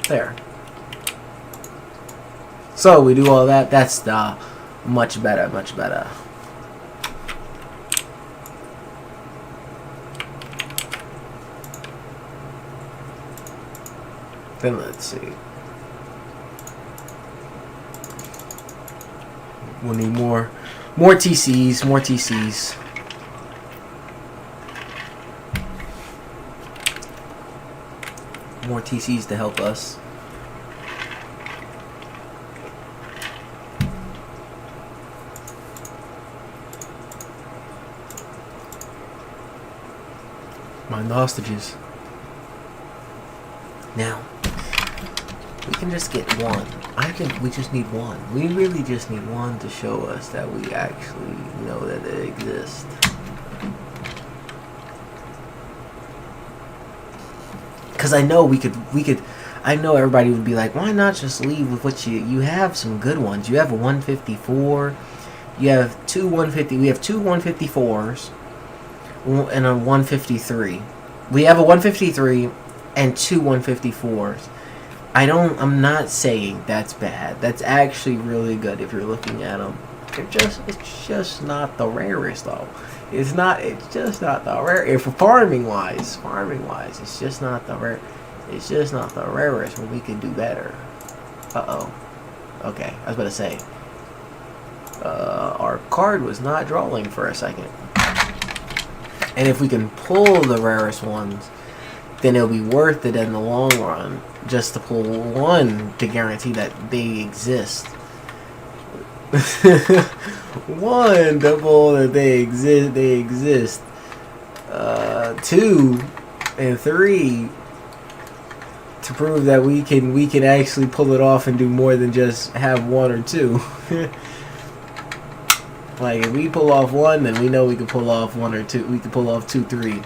there. So we do all that. That's much better, much better. Then let's see. We'll need more TCs, more TCs. More TCs to help us. Mind the hostages. Now, we can just get one. We just need one. We really just need one to show us that we actually know that they exist. Because I know I know everybody would be like, why not just leave with what you have some good ones. You have a 154. You have two 150. We have two 154s and a 153. We have a 153 and two 154s. I'm not saying that's bad. That's actually really good if you're looking at them. It's just not the rarest though. It's just not the rare. If farming wise, it's just not the rare. It's just not the rarest when we can do better. Okay, I was about to say. Our card was not drawing for a second. And if we can pull the rarest ones, then it'll be worth it in the long run just to pull one to guarantee that they exist. One to pull that they exist. 2 and 3 to prove that we can actually pull it off and do more than just have 1 or 2. Like if we pull off 1, then we know we can pull off 1 or 2. We can pull off 2, 3.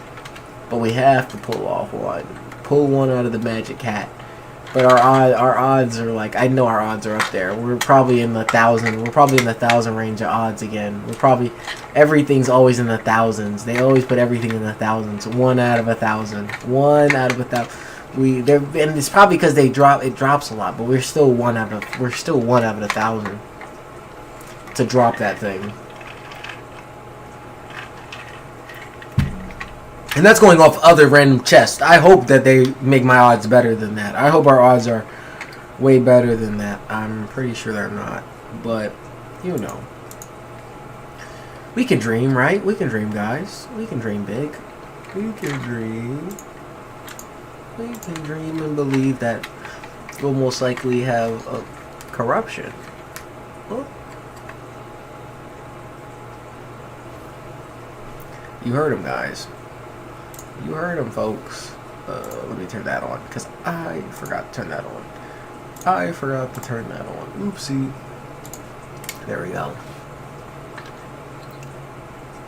But we have to pull off 1. Pull 1 out of the magic hat But our odds are like, I know our odds are up there. We're probably in the 1,000. We're probably in the 1,000 range of odds again. We're probably, everything's always in the thousands. They always put everything in the thousands. 1 out of 1,000. 1 out of 1,000. And it's probably because it drops a lot, but we're still 1 out of 1,000 to drop that thing. And that's going off other random chests. I hope that they make my odds better than that. I hope our odds are way better than that. I'm pretty sure they're not. But, you know. We can dream, right? We can dream, guys. We can dream big. We can dream. We can dream and believe that we'll most likely have corruption. Oh. You heard him, guys. You heard him, folks. Let me turn that on, because I forgot to turn that on. I forgot to turn that on. Oopsie. There we go.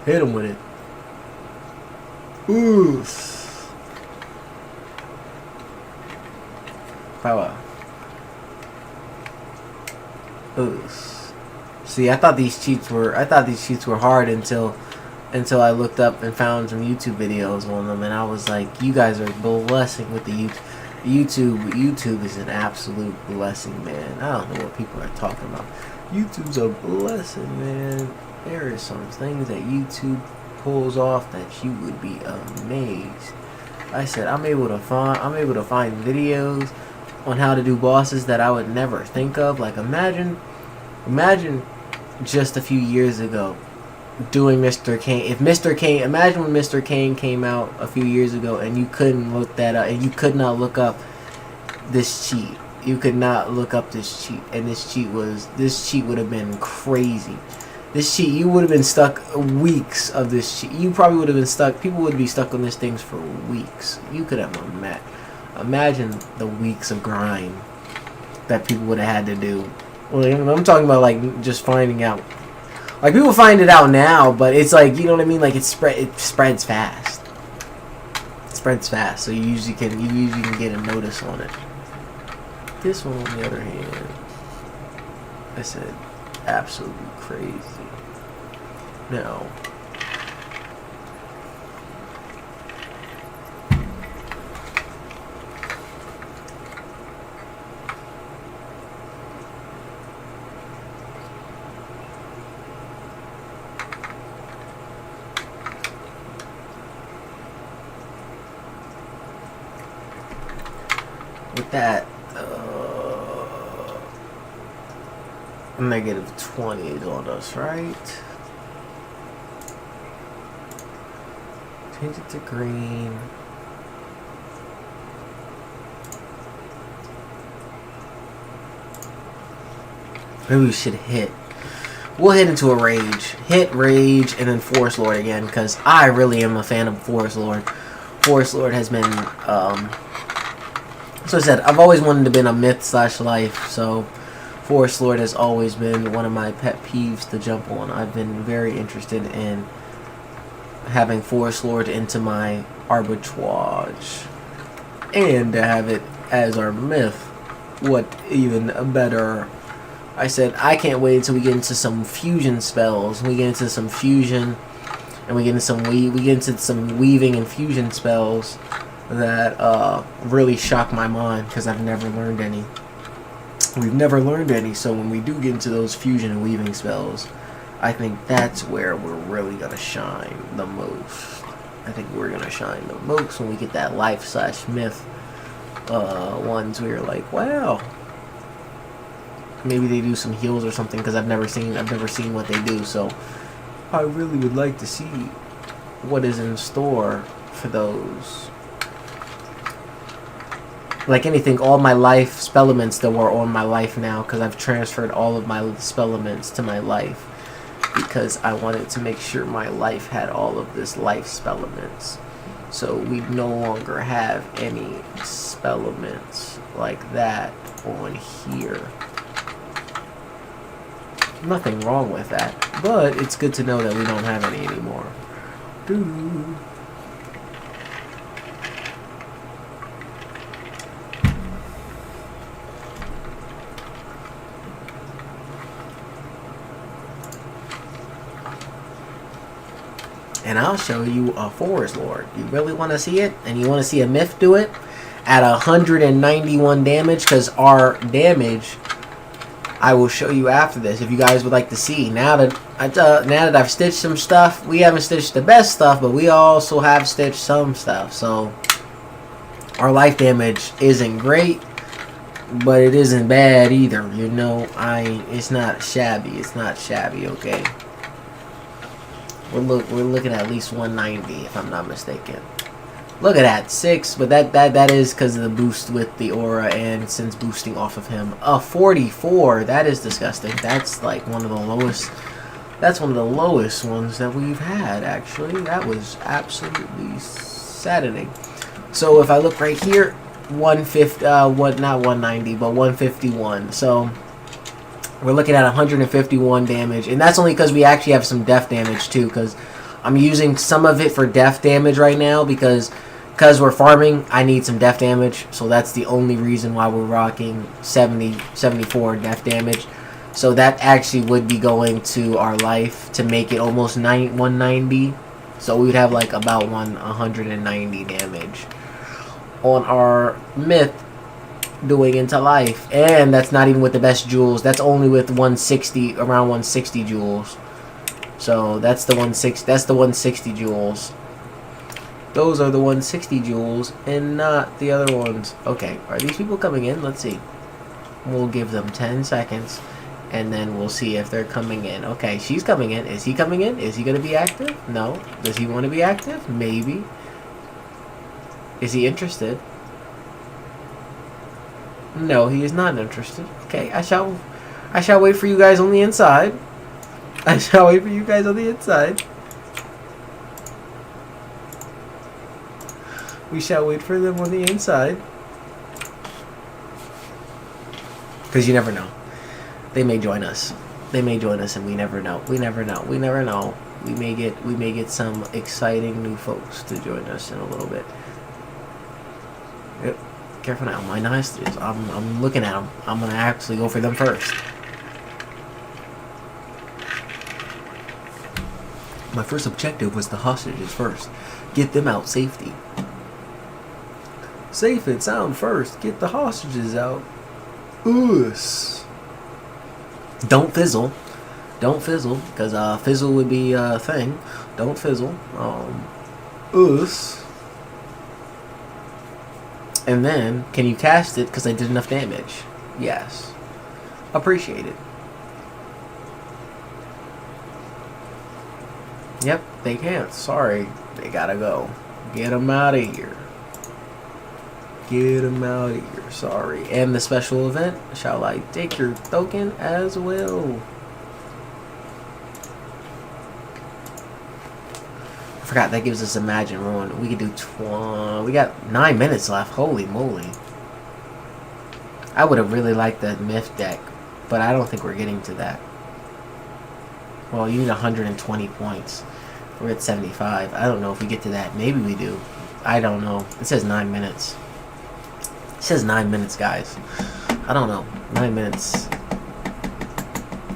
Hit him with it. Oof. Power. Oof. See, I thought these cheats were hard until I looked up and found some YouTube videos on them, and I was like, you guys are blessing with the YouTube. YouTube is an absolute blessing, man. I don't know what people are talking about. YouTube's a blessing, man. There is some things that YouTube pulls off that you would be amazed. I said, I'm able to find videos on how to do bosses that I would never think of. Like, imagine just a few years ago doing MR.CANE. If MR.CANE, imagine when MR.CANE came out a few years ago and you couldn't look that up, and you could not look up this cheat. You could not look up this cheat, and this cheat would have been crazy. This cheat, you would have been stuck weeks of this cheat. You probably would have been stuck. People would be stuck on this things for weeks. You could have imagine the weeks of grind that people would have had to do. Well, I'm talking about like just finding out. Like, people find it out now, but it's like, you know what I mean? Like, it spreads fast. It spreads fast, so you usually can get a notice on it. This one, on the other hand, I said, absolutely crazy. Now, with that, -20 is on us, right? Change it to green. Maybe we should hit. We'll hit into a rage. Hit, rage, and then Forest Lord again, because I really am a fan of Forest Lord. Forest Lord has been, so I said, I've always wanted to be a myth/life, so Forest Lord has always been one of my pet peeves to jump on. I've been very interested in having Forest Lord into my arbitrage, and to have it as our myth. What even better? I said, I can't wait until we get into some fusion spells. We get into some fusion, and we get into some weaving and fusion spells that really shock my mind, because I've never learned any. We've never learned any, so when we do get into those fusion and weaving spells, I think that's where we're really gonna shine the most. I think we're gonna shine the most when we get that life/myth ones where you're like, wow. Maybe they do some heals or something, because I've never seen what they do, so I really would like to see what is in store for those. Like anything, all my life spellements that were on my life now, because I've transferred all of my spellements to my life, because I wanted to make sure my life had all of this life spellements. So we no longer have any spellements like that on here. Nothing wrong with that, but it's good to know that we don't have any anymore. Doo. And I'll show you a Forest Lord. You really want to see it? And you want to see a myth do it? At 191 damage, because our damage, I will show you after this if you guys would like to see. Now that I've stitched some stuff, we haven't stitched the best stuff, but we also have stitched some stuff. So our life damage isn't great, but it isn't bad either. You know, it's not shabby. It's not shabby. Okay. We're looking at least 190 if I'm not mistaken. Look at that, 6, but that is because of the boost with the aura and since boosting off of him. 44, that is disgusting. That's like one of the lowest. That's one of the lowest ones that we've had, actually. That was absolutely saddening. So if I look right here, 150, not 190, but 151. So we're looking at 151 damage, and that's only because we actually have some death damage too. Because I'm using some of it for death damage right now because we're farming. I need some death damage, so that's the only reason why we're rocking 74 death damage. So that actually would be going to our life to make it almost 190. So we'd have like about 190 damage on our myth doing into life, and that's not even with the best jewels. That's only with 160, around 160 jewels. So that's the 160. That's the 160 jewels. Those are the 160 jewels, and not the other ones. Okay, are these people coming in? Let's see. We'll give them 10 seconds, and then we'll see if they're coming in. Okay, she's coming in. Is he coming in? Is he going to be active? No. Does he want to be active? Maybe. Is he interested? No, he is not interested. Okay, I shall wait for you guys on the inside. I shall wait for you guys on the inside. We shall wait for them on the inside. Because you never know. They may join us. They may join us, and we never know. We never know. We never know. We may get some exciting new folks to join us in a little bit. Yep. Careful now. My hostages. I'm looking at them. I'm gonna actually go for them first. My first objective was the hostages first. Get them out safety. Safe and sound first. Get the hostages out. Us. Don't fizzle. Don't fizzle, because fizzle would be a thing. Don't fizzle. Us. And then, can you cast it because I did enough damage? Yes. Appreciate it. Yep, they can't. Sorry. They gotta go. Get them out of here. Get them out of here. Sorry. And the special event, shall I take your token as well? I forgot that gives us Imagine Ruin. We could do we got 9 minutes left. Holy moly. I would have really liked that myth deck, but I don't think we're getting to that. Well, you need 120 points. We're at 75. I don't know if we get to that. Maybe we do. I don't know. It says 9 minutes. It says 9 minutes, guys. I don't know. 9 minutes.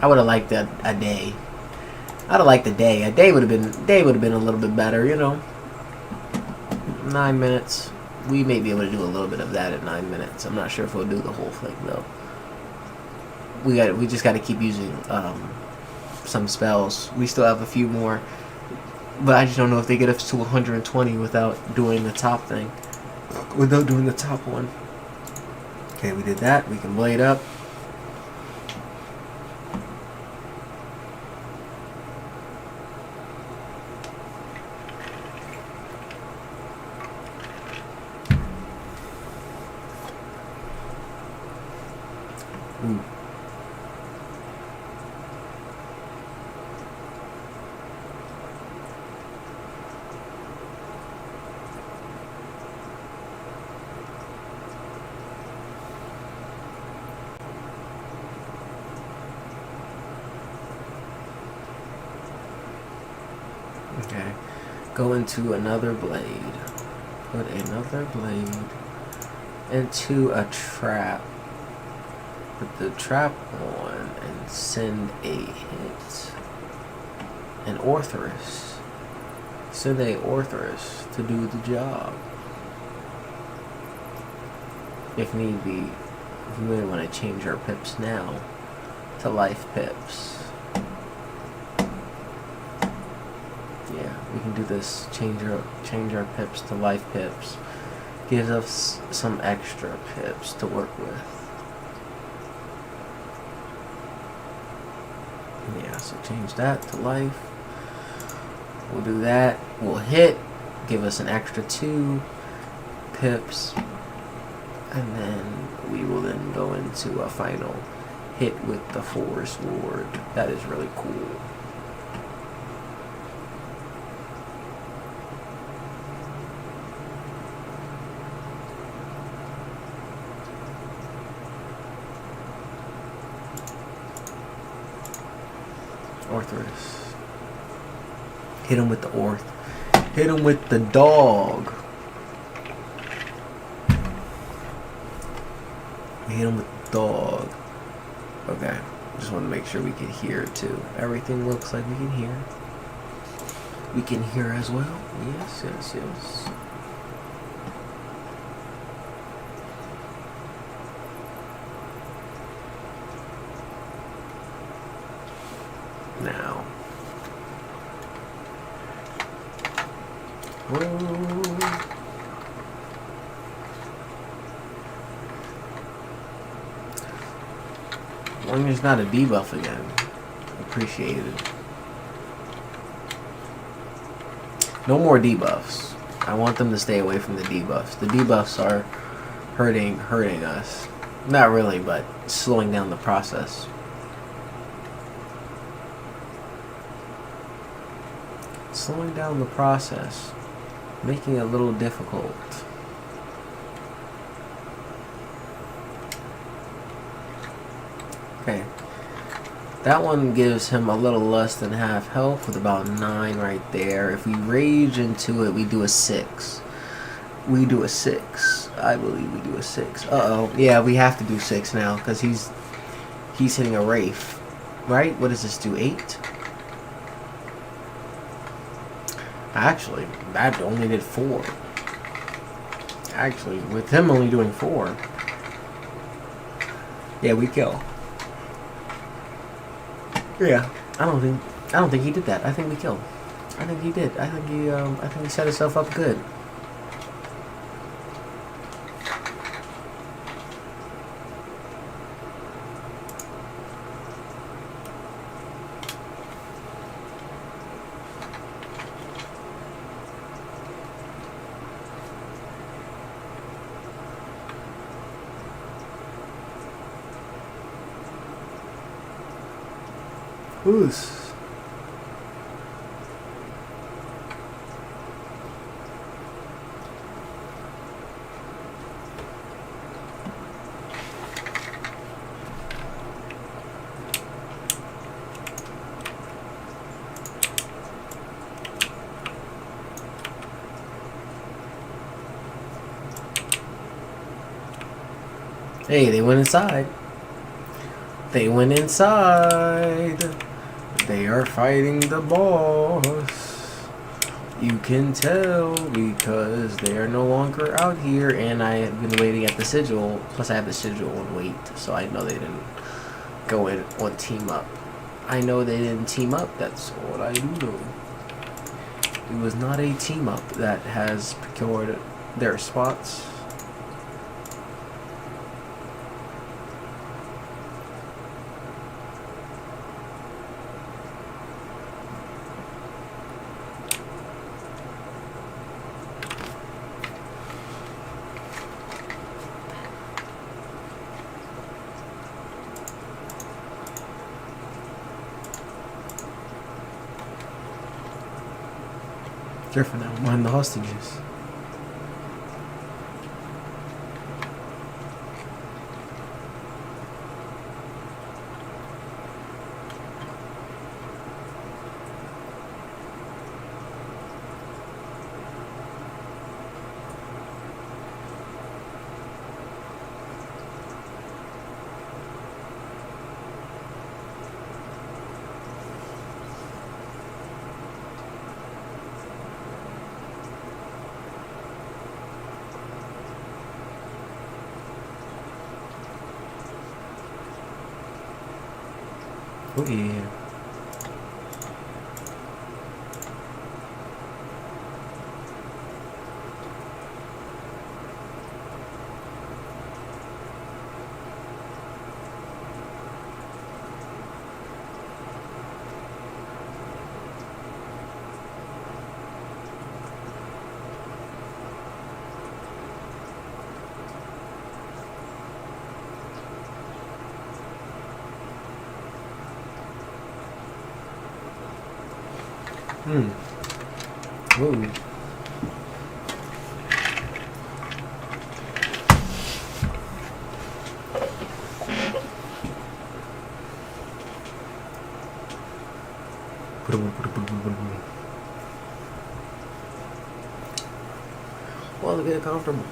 I would have liked a day. I'd have liked a day. A day would have been a little bit better, you know. 9 minutes. We may be able to do a little bit of that at 9 minutes. I'm not sure if we'll do the whole thing though. We just got to keep using some spells. We still have a few more, but I just don't know if they get us to 120 without doing the top thing. Without doing the top one. Okay, we did that. We can blade up. Ooh. Okay. Go into another blade. Put another blade into a trap. Put the trap on and send a hit. An Orthrus. Send a Orthrus to do the job. If need be, we may want to change our pips now to life pips. Yeah, we can do this. Change our pips to life pips. Gives us some extra pips to work with. Yeah, so change that to life. We'll do that. We'll hit. Give us an extra 2 pips. And then we will then go into a final hit with the Forest Lord. That is really cool. Orthrus. Hit him with the Orth. Hit him with the dog. Hit him with the dog. Okay. Just want to make sure we can hear it too. Everything looks like we can hear. We can hear as well. Yes, yes, yes. Now. Whoa. As long as it's not a debuff again. Appreciate it. No more debuffs. I want them to stay away from the debuffs. The debuffs are hurting us. Not really, but slowing down the process. Slowing down the process. Making it a little difficult. Okay. That one gives him a little less than half health with about 9 right there. If we rage into it, we do a 6. We do a 6. I believe we do a 6. Uh-oh. Yeah, we have to do 6 now because he's hitting a Wraith. Right? What does this do? 8? Actually, that only did 4. Actually, with him only doing 4. Yeah, we kill. Yeah, I don't think he did that. I think we killed. I think he did. I think he set himself up good. Who's? Hey, they went inside. They went inside. They are fighting the boss. You can tell because they are no longer out here, and I have been waiting at the sigil. Plus, I have the sigil on wait, so I know they didn't go in on team up. I know they didn't team up. That's what I do know. It was not a team up that has procured their spots. Careful now, mind the hostages. Oh yeah. Hmm. Ooh. Well, get comfortable.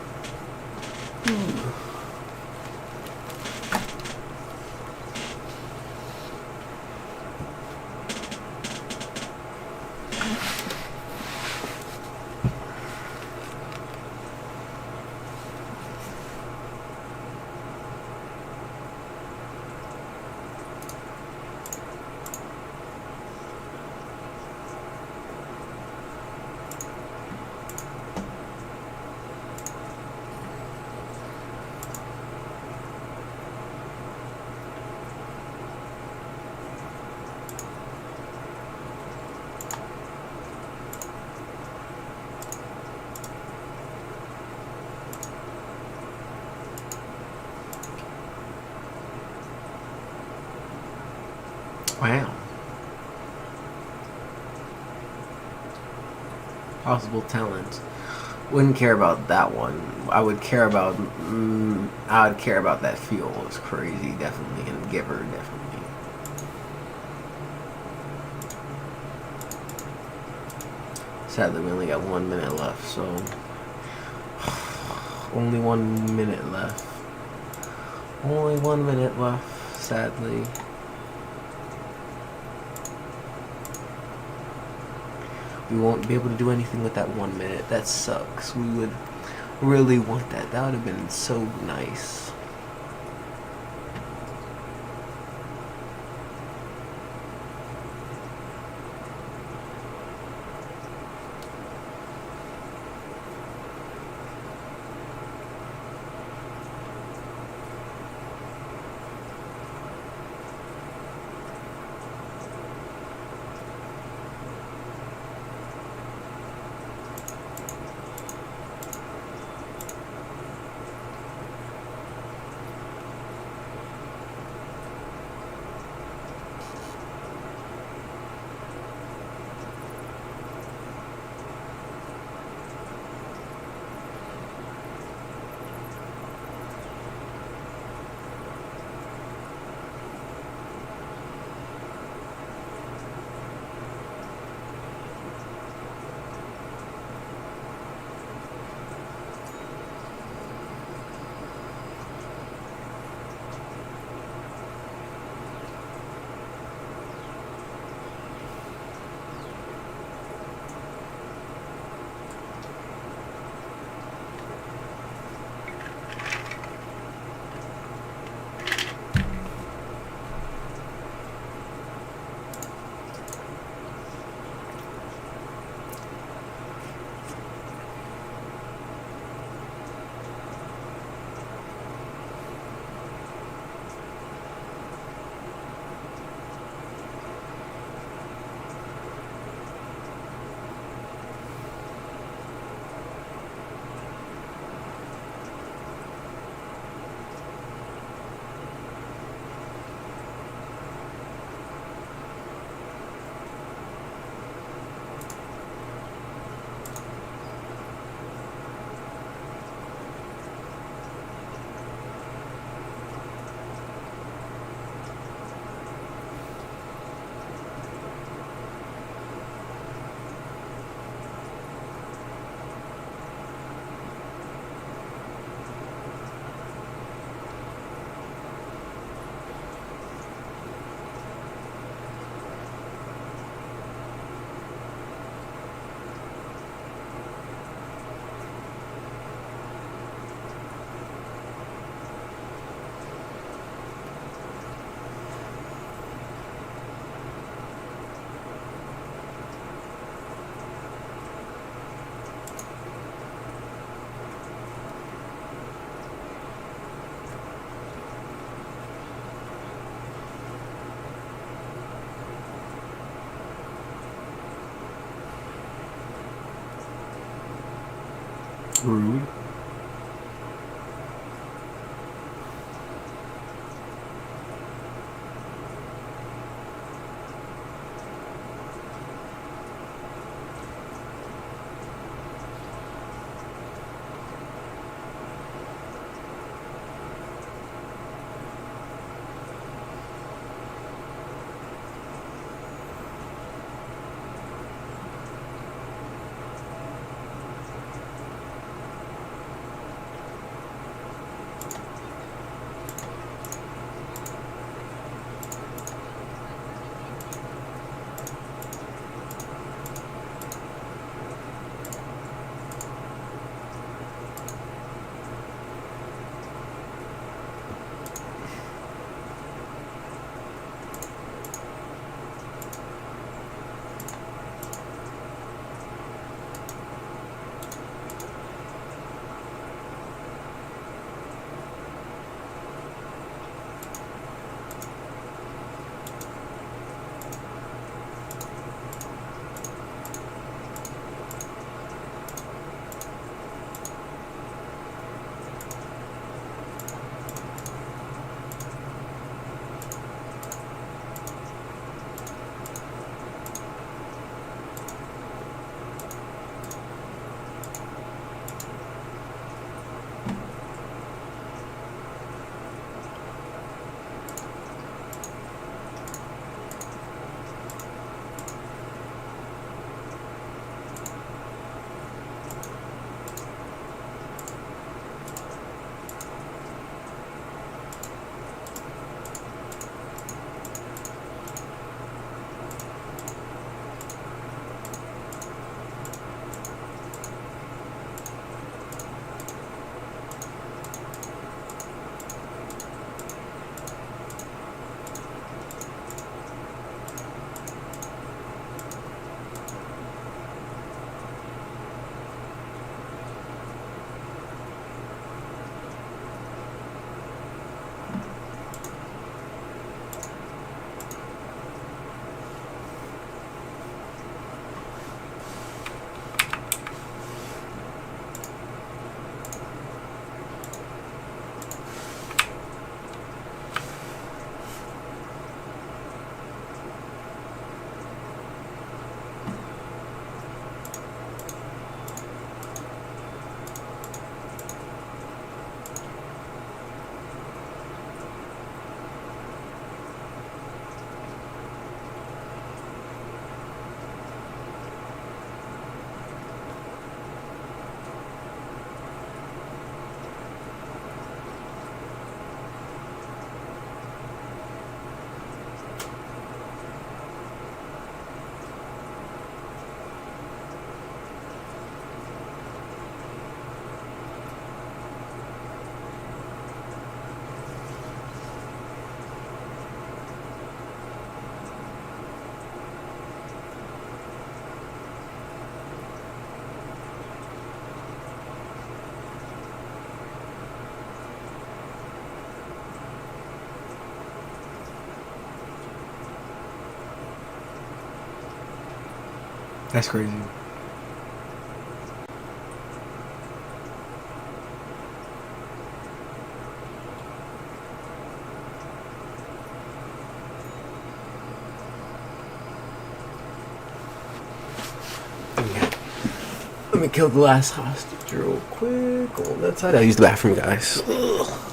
Wow. Possible talent. Wouldn't care about that one. I would care about. I would care about that fuel. It's crazy, definitely, and giver, definitely. Sadly, we only got 1 minute left, so only 1 minute left. Only 1 minute left. Sadly. We won't be able to do anything with that 1 minute. That sucks. We would really want that. That would have been so nice. Rude. That's crazy. Let me kill the last hostage real quick. On that side, I use the bathroom, guys. Ugh.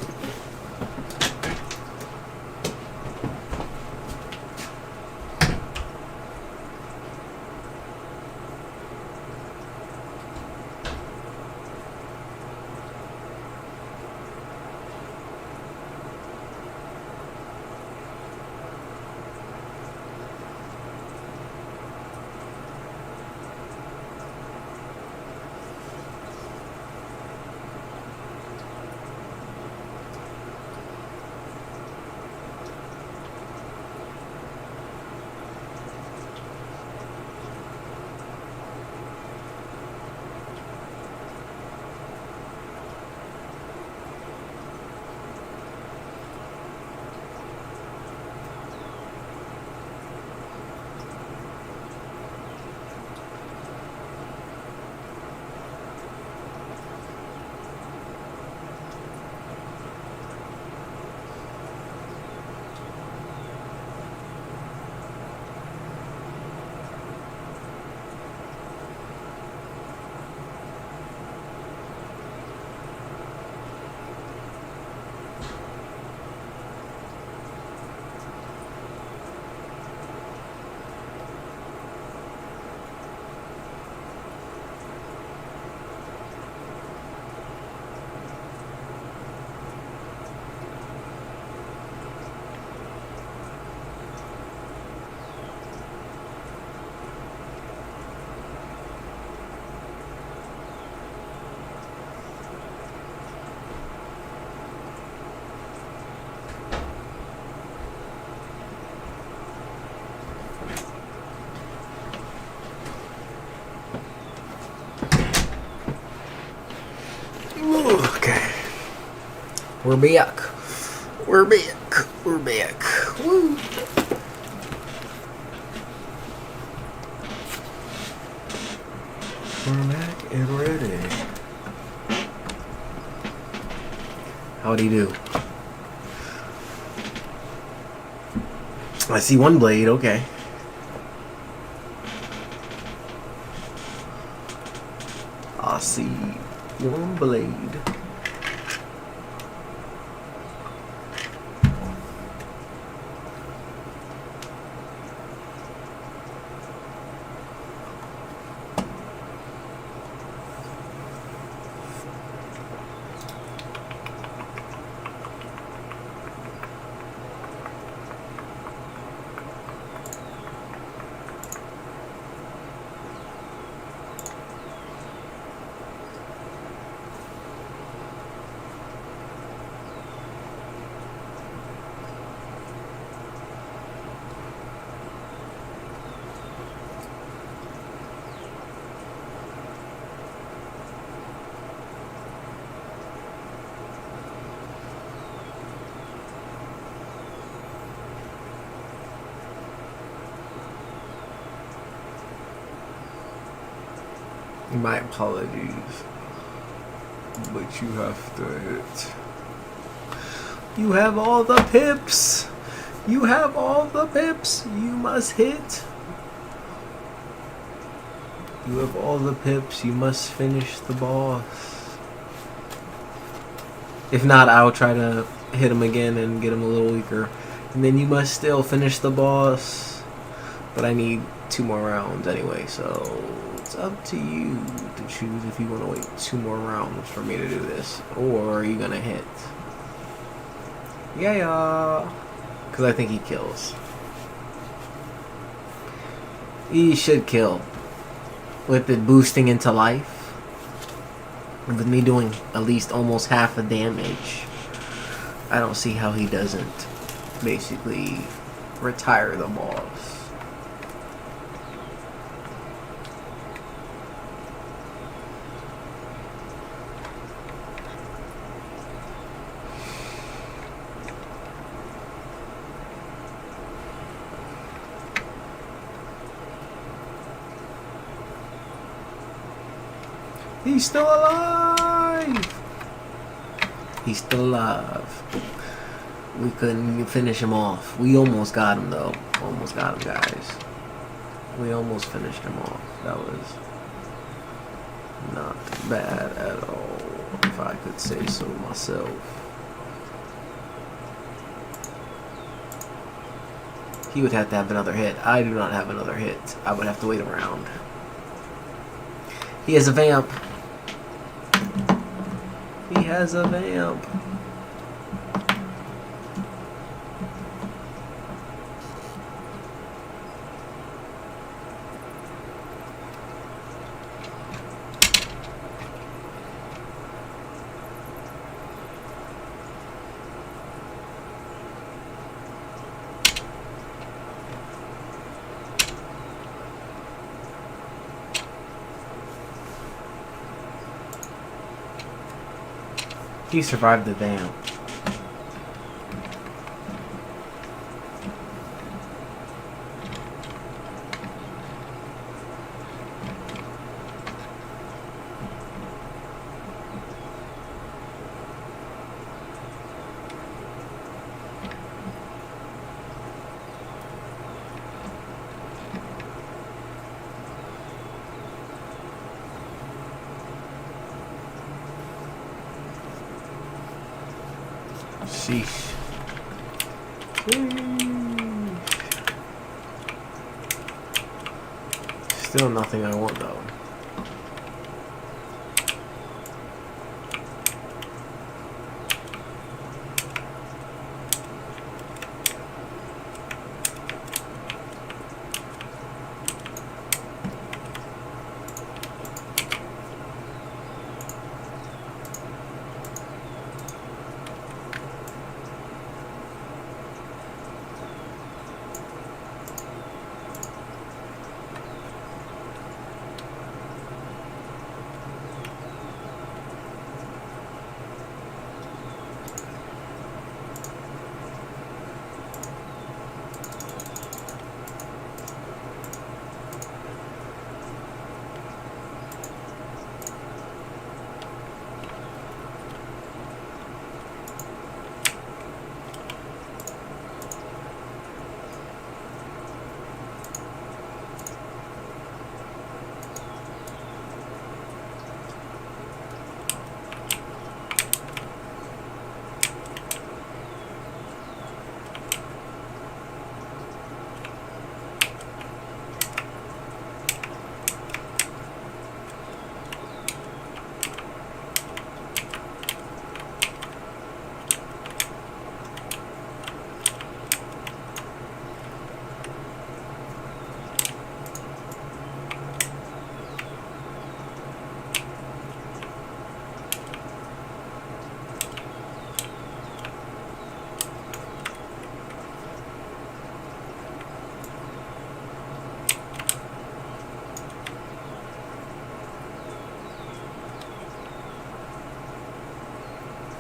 We're back. We're back. We're back. Woo. We're back and ready. How'd he do? I see one blade, okay. I see one blade. My apologies, but you have to hit. You have all the pips. You have all the pips. You must hit. You have all the pips. You must finish the boss. If not, I'll try to hit him again and get him a little weaker. And then you must still finish the boss. But I need 2 more rounds anyway, so it's up to you to choose if you want to wait 2 more rounds for me to do this, or are you gonna hit? Yeah, because I think he kills. He should kill. With it boosting into life, with me doing at least almost half the damage, I don't see how he doesn't basically retire the boss. He's still alive! He's still alive. We couldn't finish him off. We almost got him though. Almost got him, guys. We almost finished him off. That was not bad at all, if I could say so myself. He would have to have another hit. I do not have another hit. I would have to wait around. He has a vamp. He has a vamp. He survived the vamp. Sheesh. Still nothing I want though.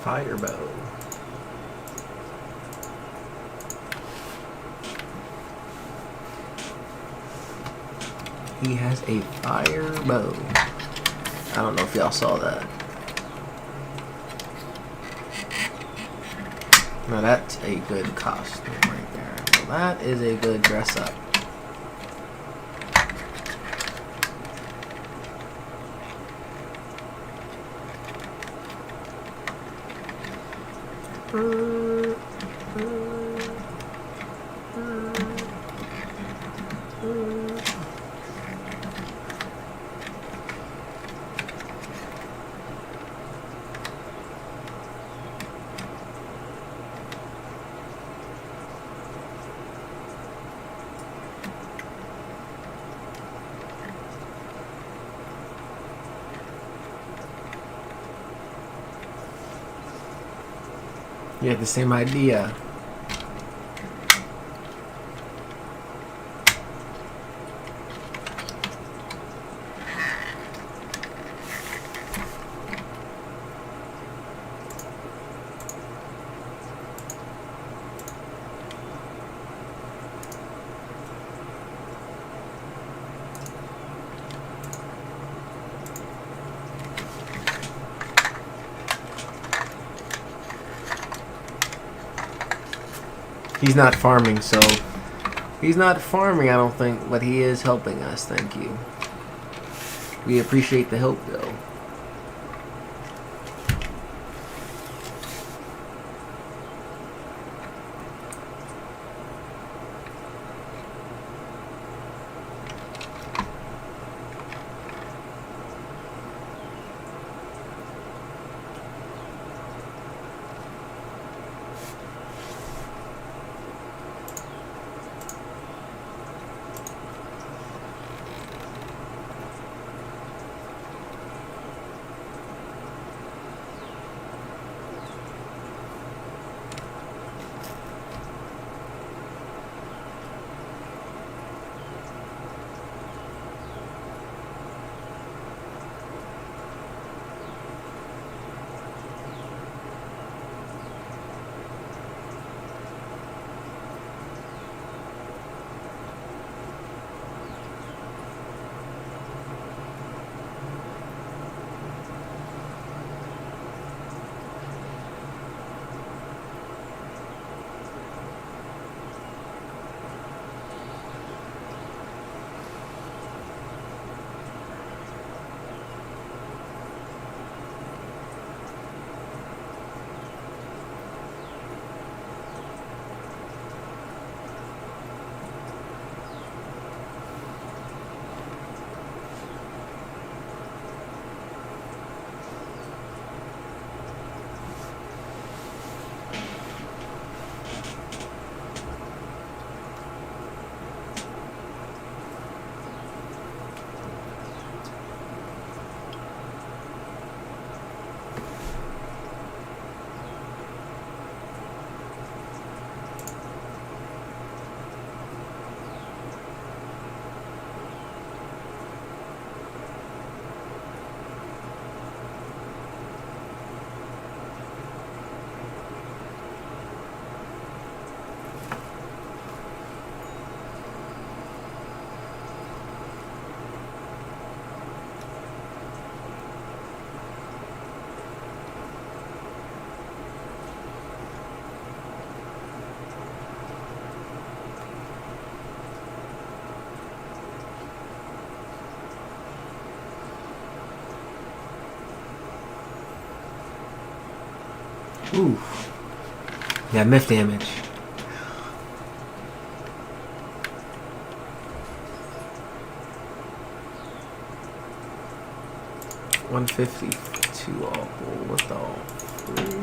Fire bow. He has a fire bow. I don't know if y'all saw that. Now that's a good costume right there. So that is a good dress up. You have the same idea. He's not farming, so he's not farming, I don't think, but he is helping us. Thank you. We appreciate the help, though. Ooh. Yeah, myth damage. $150 all. What the freak?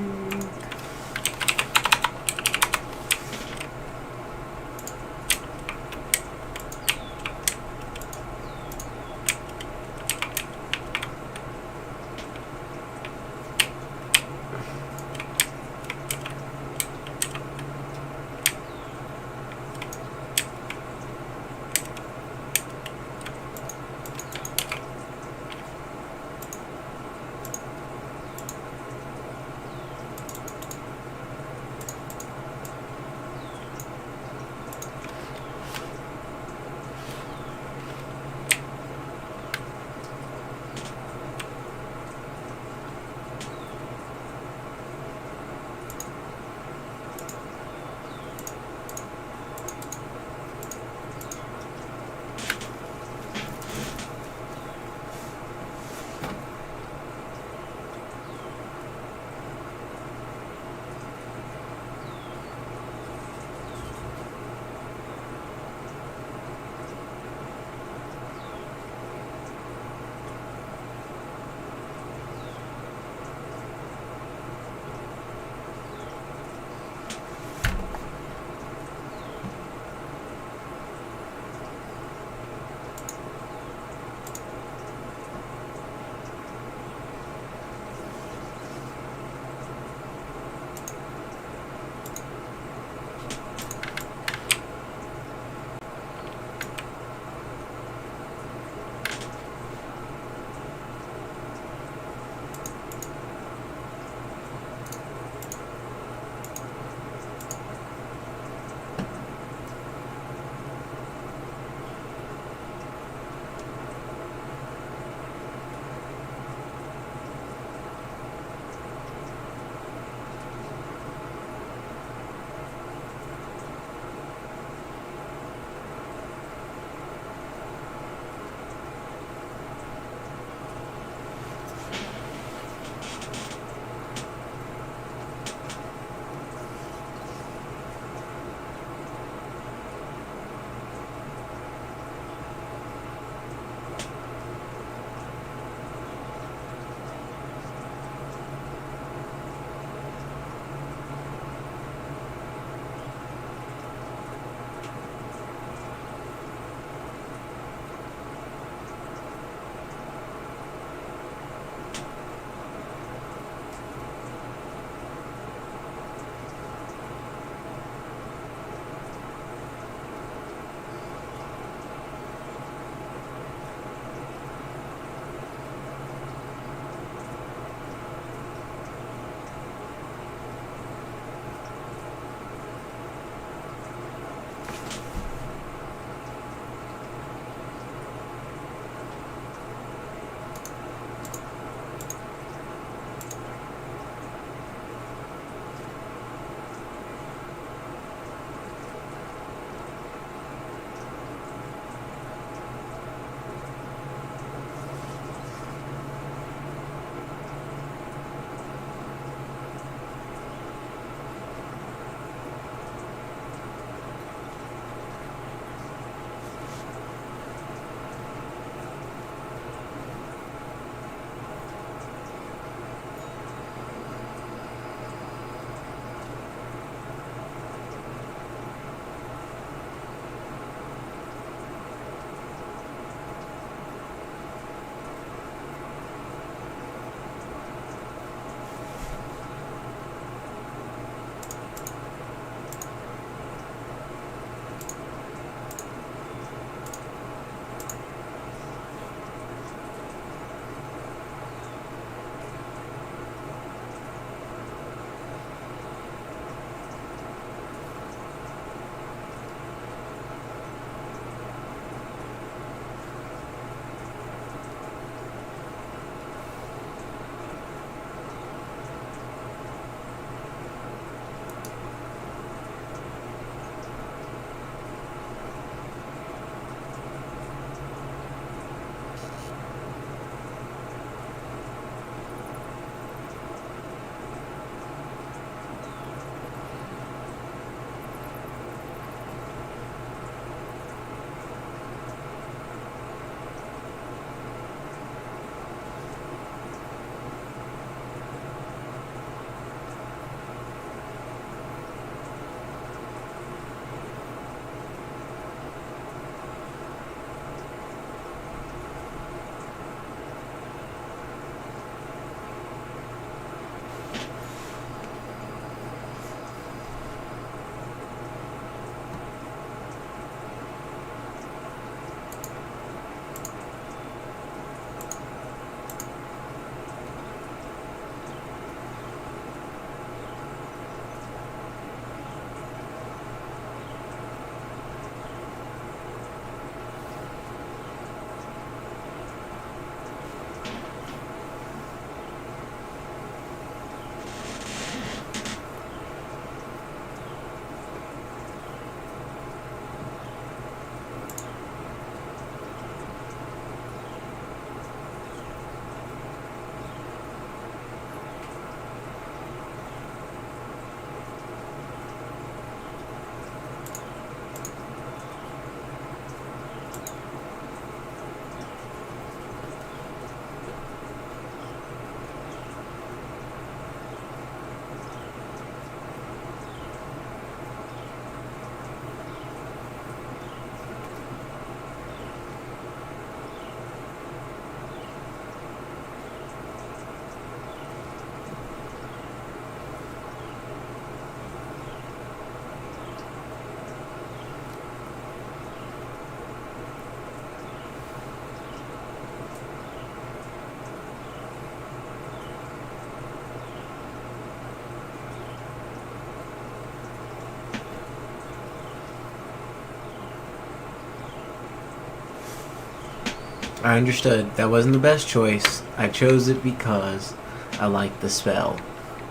I understood. That wasn't the best choice. I chose it because I liked the spell.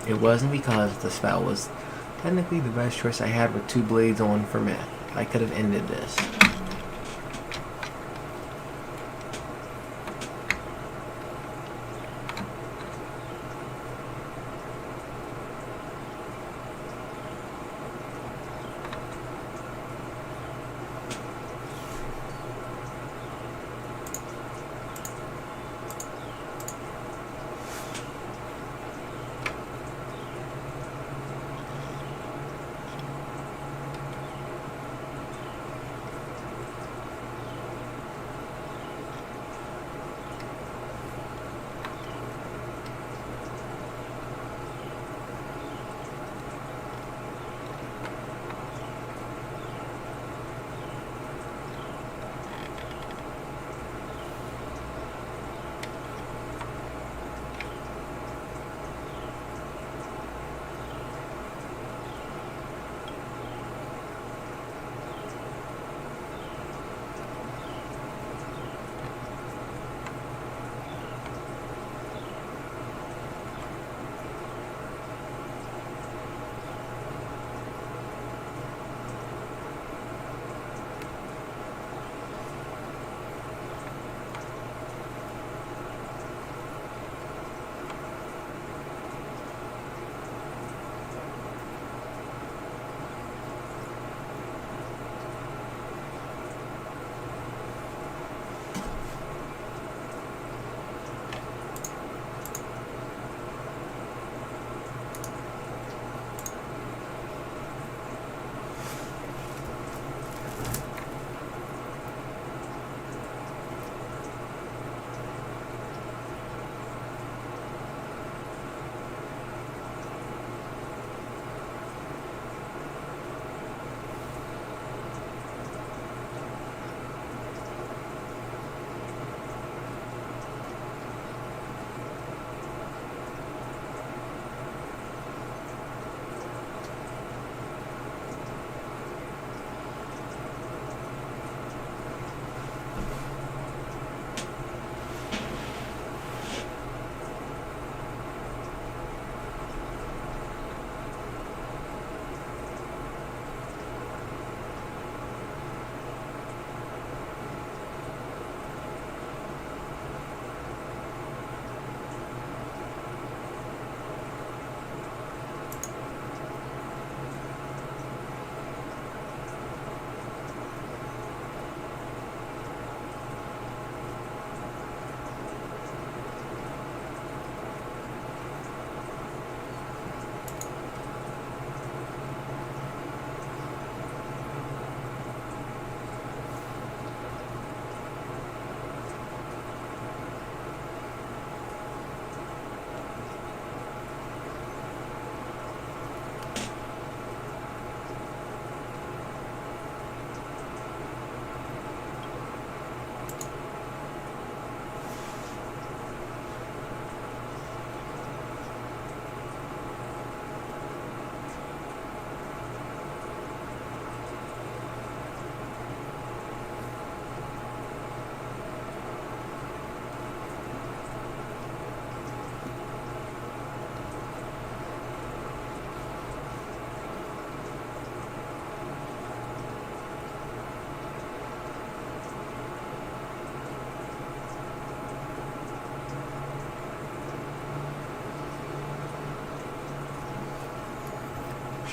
It wasn't because the spell was technically the best choice I had with 2 blades on for myth. I could have ended this.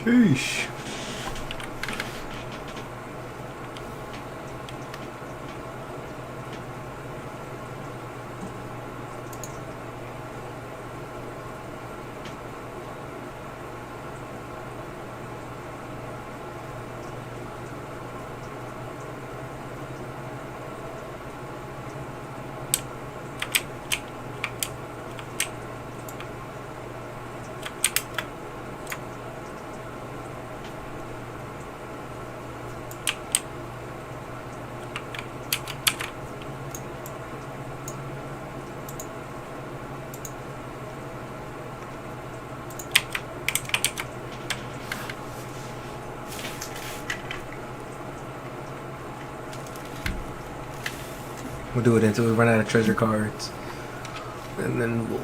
Sheesh. We'll do it until we run out of treasure cards. And then we'll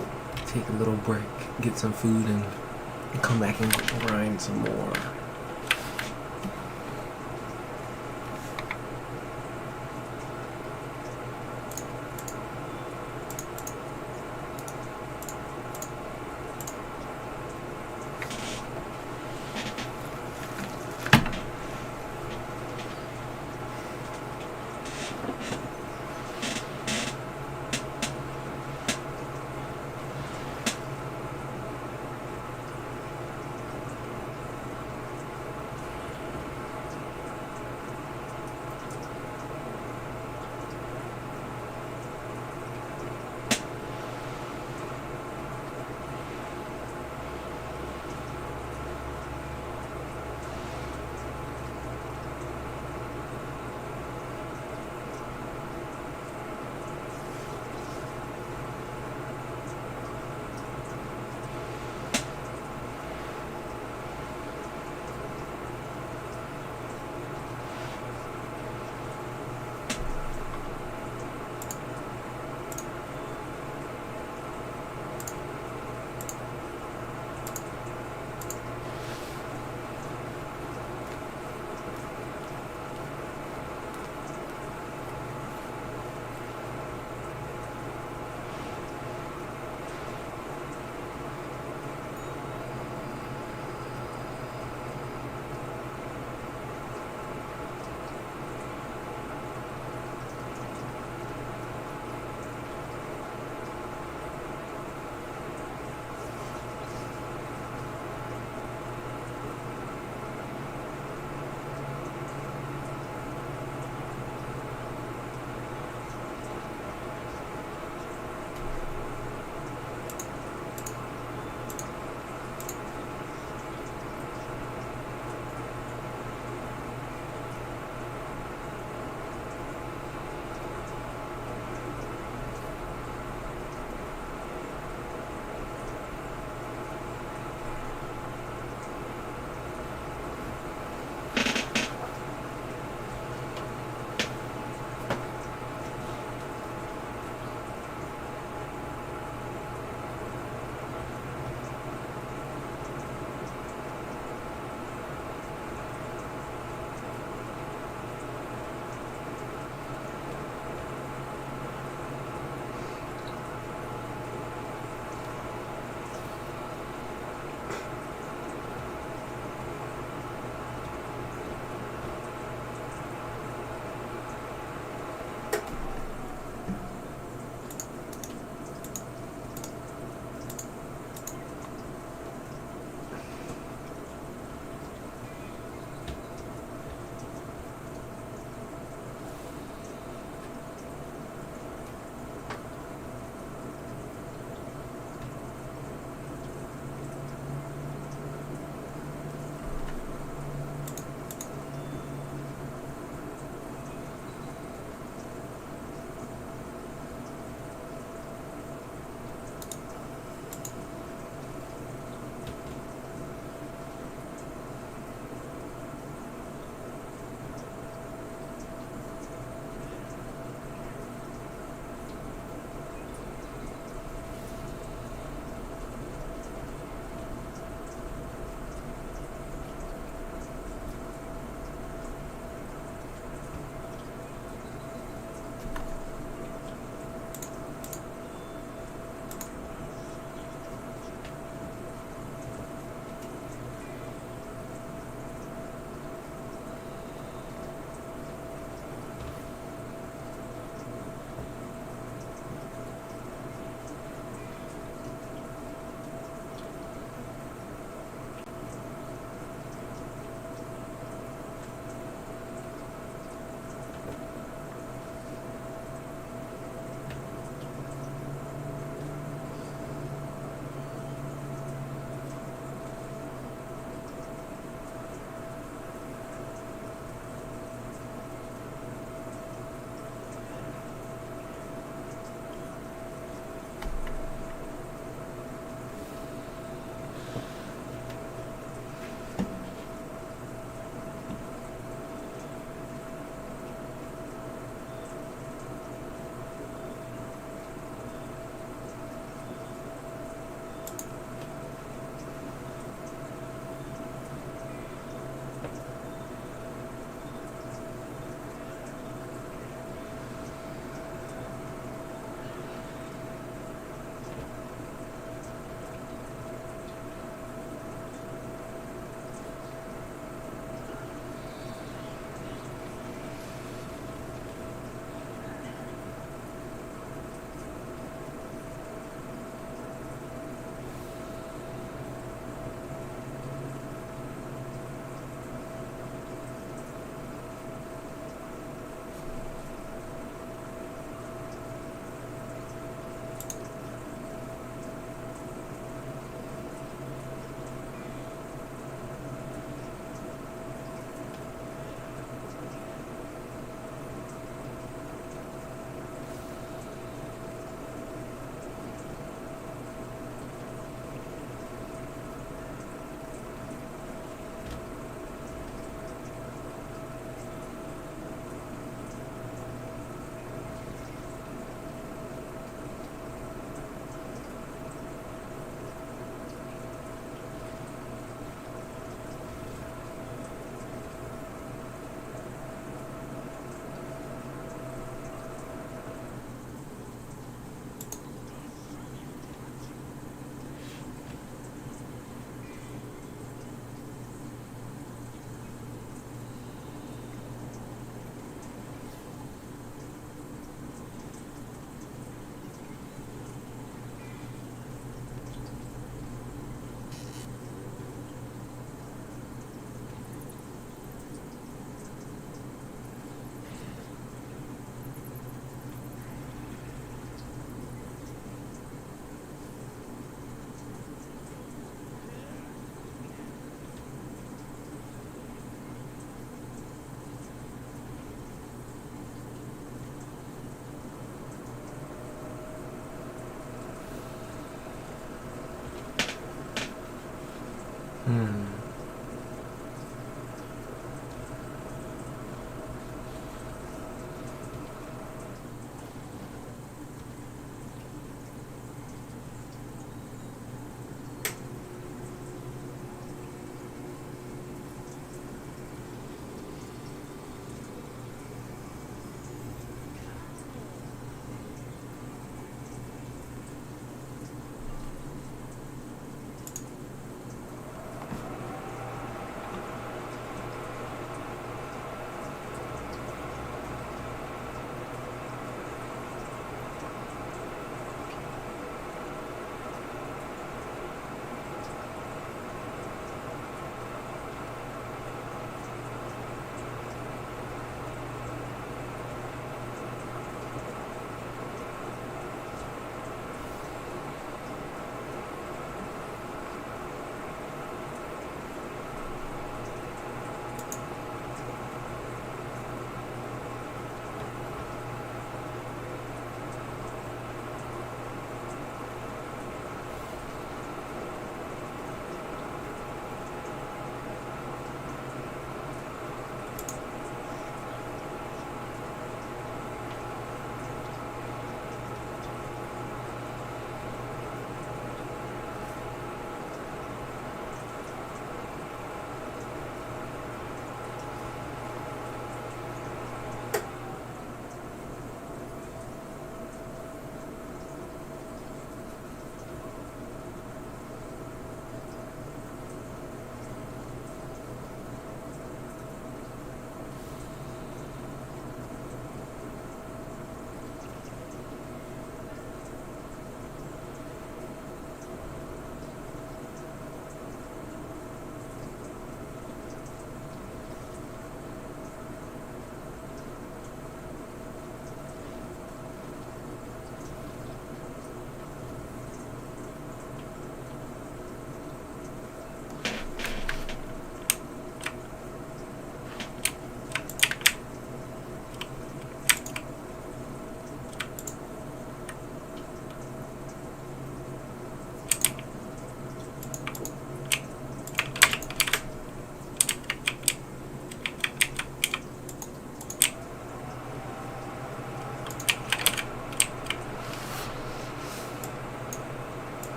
take a little break, get some food, and come back and grind some more.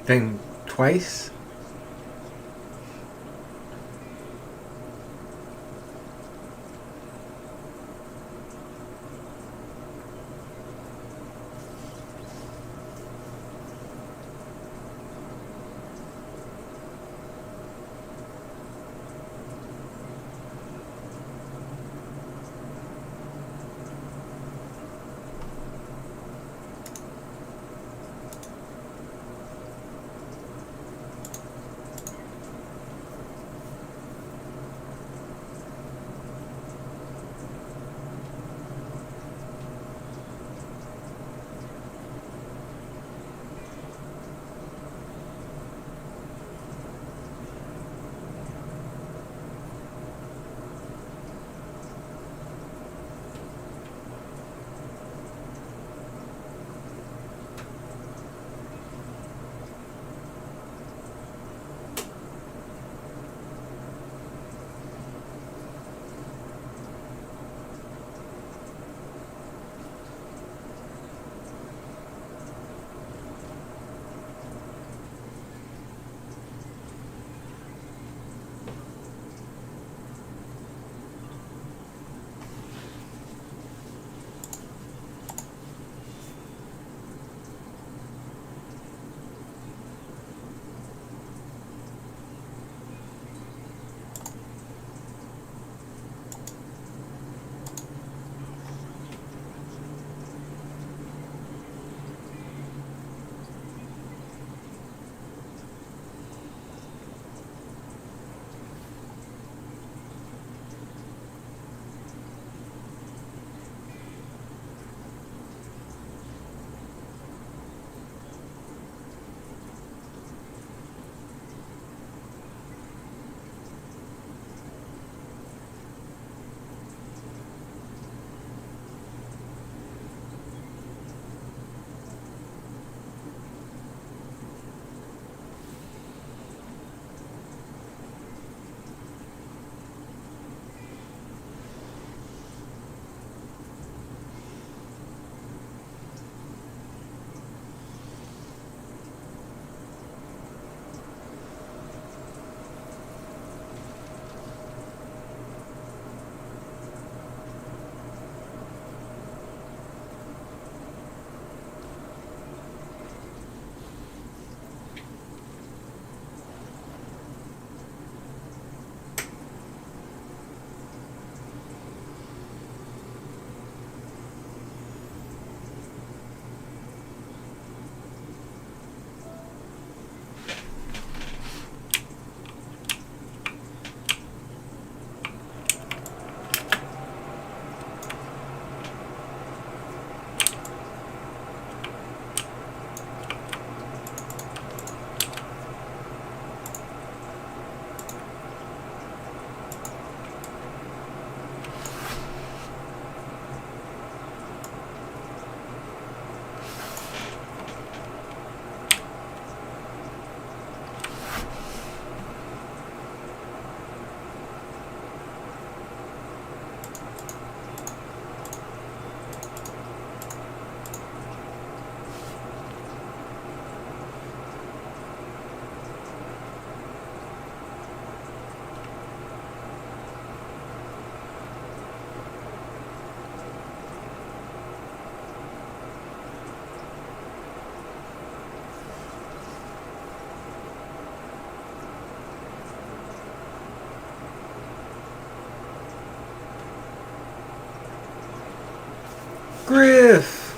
Then twice? Griff!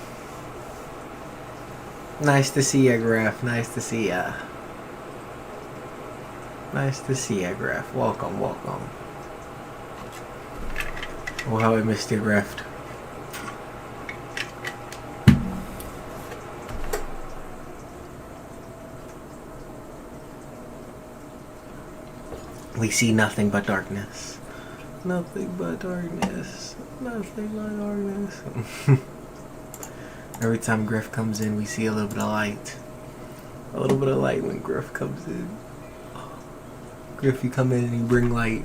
Nice to see ya, Griff. Nice to see ya. Nice to see ya, Griff. Welcome, welcome. Oh, how I missed you, Griff. We see nothing but darkness. Nothing but darkness. Nothing but darkness. Every time Griff comes in, we see a little bit of light. A little bit of light when Griff comes in. Griff, you come in and you bring light.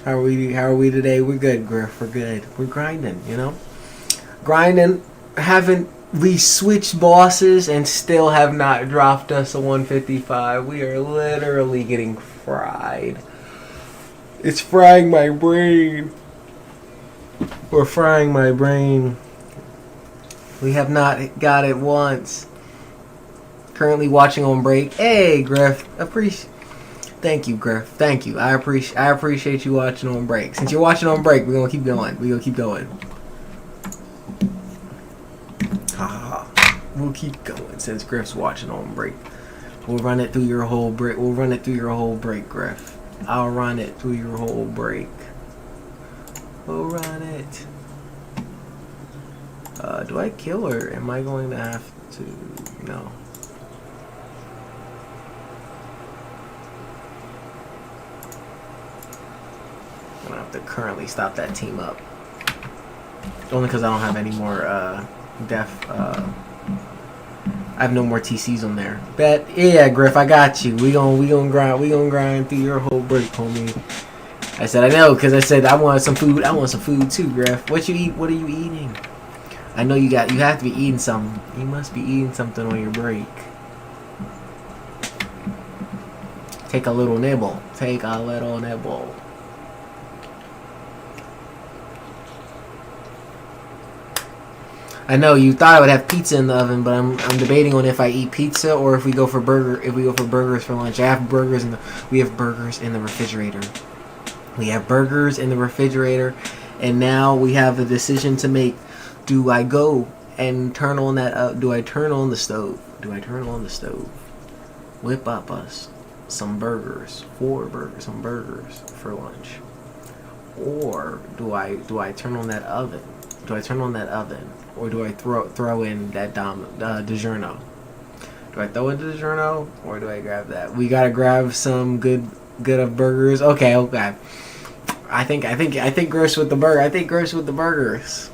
How are we today? We're good, Griff. We're good. We're grinding, you know? Grinding. Haven't We switched bosses and still have not dropped us a 155. We are literally getting fried. It's frying my brain. We're frying my brain. We have not got it once. Currently watching on break. Hey, Griff. Thank you, Griff. Thank you. I appreciate you watching on break. Since you're watching on break, we're gonna keep going. We'll keep going since Griff's watching on break. We'll run it through your whole break. Griff. I'll run it through your whole break. We'll run it. Do I kill or am I going to have to? No. I'm gonna have to currently stop that team up. Only because I don't have any more I have no more TCs on there. Bet, yeah, Griff, I got you. We gonna grind through your whole break, homie. I said I know, cause I said I want some food. I want some food too, Griff. What you eat? What are you eating? I know you have to be eating something. You must be eating something on your break. Take a little nibble. Take a little nibble. I know you thought I would have pizza in the oven, but I'm debating on if I eat pizza or if we go for burgers for lunch. We have burgers in the refrigerator. We have burgers in the refrigerator, and now we have a decision to make. Do I go and turn on that? Do I turn on the stove? Whip up us some burgers, some burgers for lunch, or do I turn on that oven? Or do I throw in that DiGiorno? Do I throw in DiGiorno or do I grab that? We gotta grab some good of burgers. Okay. I think Gross with the burgers.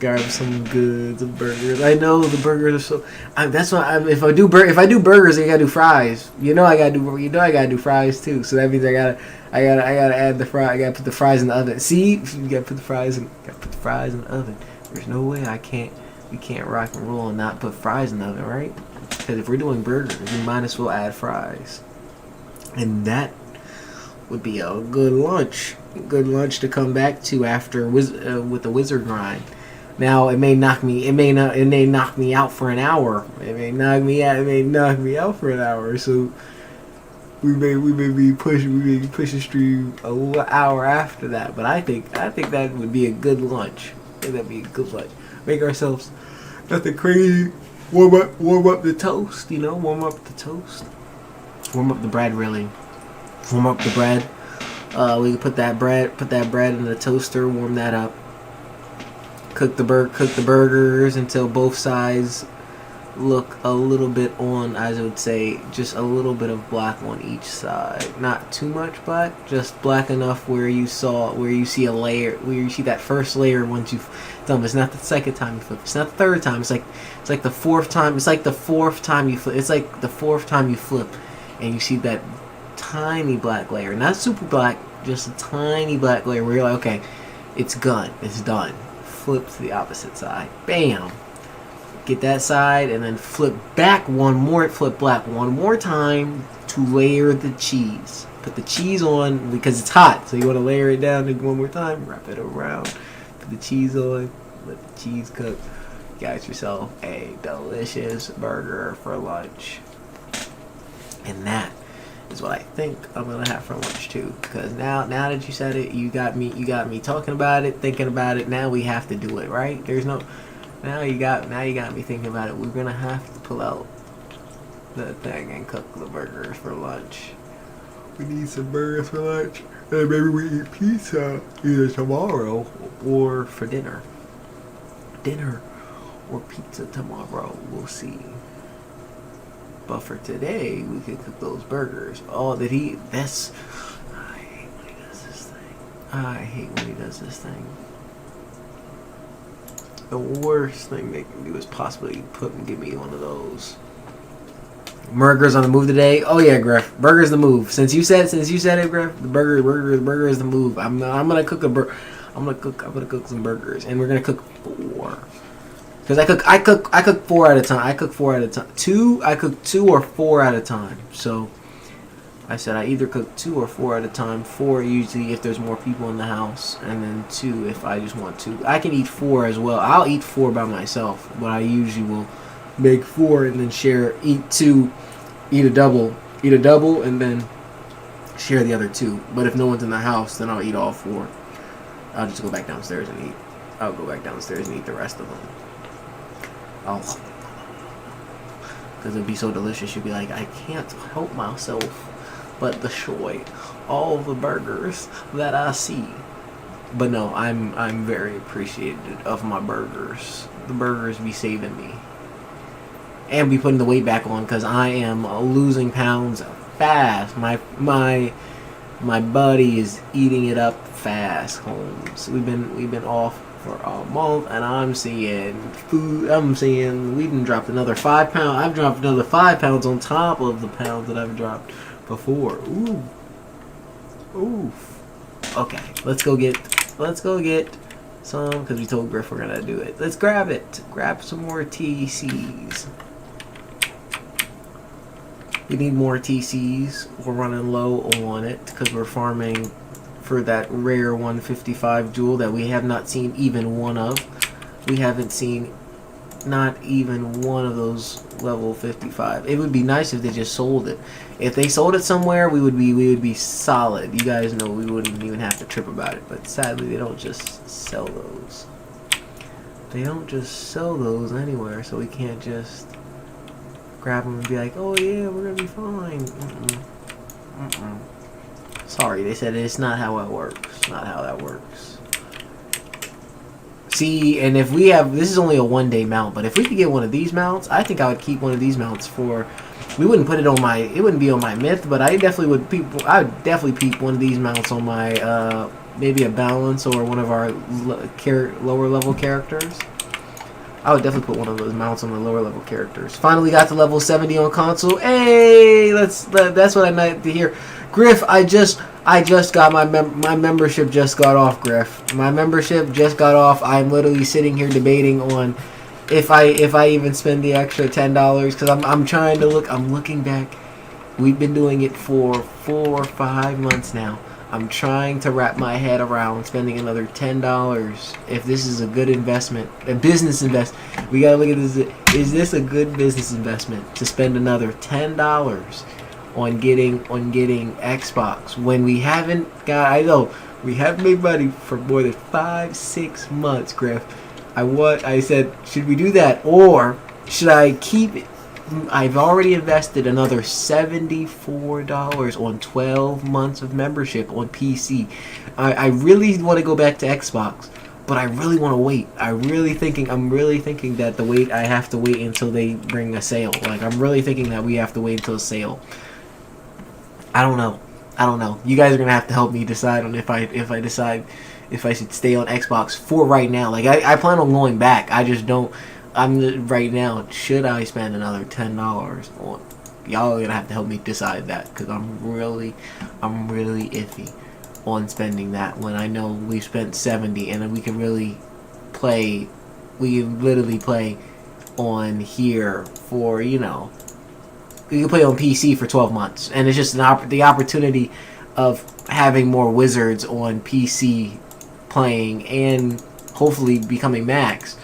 Grab some goods of burgers. I know the burgers are so. That's why if I do burgers, I gotta do fries. I gotta do fries too. So that means I gotta add the fry. I gotta put the fries in the oven. See, you gotta put the fries in the oven. There's no way we can't rock and roll and not put fries in the oven, right? Because if we're doing burgers, we might as well add fries, and that would be a good lunch to come back to after with the wizard grind. Now it may knock me out for an hour. It may knock me out for an hour. So we may be pushing stream an hour after that. But I think that would be a good lunch. Make ourselves nothing crazy. Warm up the toast. Warm up the bread. Really. Warm up the bread. We can put that bread in the toaster. Warm that up. Cook the burgers until both sides look a little bit on, I would say, just a little bit of black on each side. Not too much black, just black enough where you see a layer, where you see that first layer once you've done. It's not the second time you flip. It's not the third time. It's like the fourth time. It's like the fourth time you flip. It's like the fourth time you flip, and you see that tiny black layer, not super black, just a tiny black layer where you're like, okay, it's done. Flip to the opposite side. Bam. Get that side and then flip black one more time to layer the cheese. Put the cheese on because it's hot, so you want to layer it down one more time. Wrap it around. Put the cheese on. Let the cheese cook. Got yourself a delicious burger for lunch. And that is what I think I'm gonna have for lunch too. Because now that you said it, you got me talking about it, thinking about it. Now we have to do it, right? Now you got me thinking about it. We're gonna have to pull out the thing and cook the burgers for lunch. We need some burgers for lunch, and maybe we eat pizza either tomorrow or for dinner. Or pizza tomorrow. We'll see. But for today, we can cook those burgers. Oh, I hate when he does this thing. The worst thing they can do is possibly give me one of those. Burgers on the move today. Oh yeah, Griff. Burger's the move. Since you said it, Griff. The burger is the move. I'm gonna cook I'm gonna cook some burgers, and we're gonna cook 4. Because I cook 4 at a time. I cook 4 at a time. I cook 2 or 4 at a time. So I said I either cook 2 or 4 at a time. 4 usually if there's more people in the house, and then 2 if I just want 2. I can eat 4 as well. I'll eat 4 by myself, but I usually will make 4 and then share. Eat 2, eat a double, and then share the other 2. But if no one's in the house, then I'll eat all 4. I'll just go back downstairs and eat. I'll go back downstairs and eat the rest of them. Oh, because it'd be so delicious. You'd be like, I can't help myself but destroy all the burgers that I see. But no, I'm very appreciative of my burgers. The burgers be saving me, and be putting the weight back on, because I am losing pounds fast. My buddy is eating it up fast. Holmes, we've been off for a month, and I'm seeing we done dropped another 5 pounds. I've dropped another 5 pounds on top of the pounds that I've dropped before. Ooh. Okay, let's go get some, because we told Griff we're gonna do it. Let's grab it. Grab some more TCs. We need more TCs. We're running low on it because we're farming for that rare 155 jewel that we have not seen even one of. We haven't seen not even one of those level 55. It would be nice if they just sold it. If they sold it somewhere, we would be solid. You guys know we wouldn't even have to trip about it. But sadly, they don't just sell those. They don't just sell those anywhere, so we can't just grab them and be like, oh yeah, we're gonna be fine. Sorry, they said it's not how it works. Not how that works. See, and if we have, this is only a 1-day mount, but if we could get one of these mounts, I think I would keep one of these mounts for. We wouldn't put it on my. It wouldn't be on my myth, but I definitely would. I would definitely peep one of these mounts on my maybe a balance or one of our lower level characters. I would definitely put one of those mounts on the lower level characters. Finally got to level 70 on console. Hey, that's what I like to hear. Griff, I just got my membership just got off, Griff. My membership just got off. I'm literally sitting here debating on if I even spend the extra $10, because I'm trying to look. I'm looking back. We've been doing it for 4 or 5 months now. I'm trying to wrap my head around spending another $10. If this is a good investment, a business investment, we gotta look at this. Is this a good business investment to spend another $10 on getting Xbox when we haven't got? I know we haven't made money for more than 5-6 months, Griff. I said, should we do that, or should I keep it? I've already invested another $74 on 12 months of membership on PC. I really want to go back to Xbox, but I really want to wait. I'm really thinking that I have to wait until they bring a sale. Like, I'm really thinking that we have to wait until a sale. I don't know. You guys are gonna have to help me decide on if I decide if I should stay on Xbox for right now. Like, I plan on going back. I just don't. I'm right now. Should I spend another $10 on? Y'all are gonna have to help me decide that, because I'm really iffy on spending that when I know we spent 70 and we can really play. We can literally play on here for, you know. We can play on PC for 12 months, and it's just the opportunity of having more wizards on PC playing and hopefully becoming max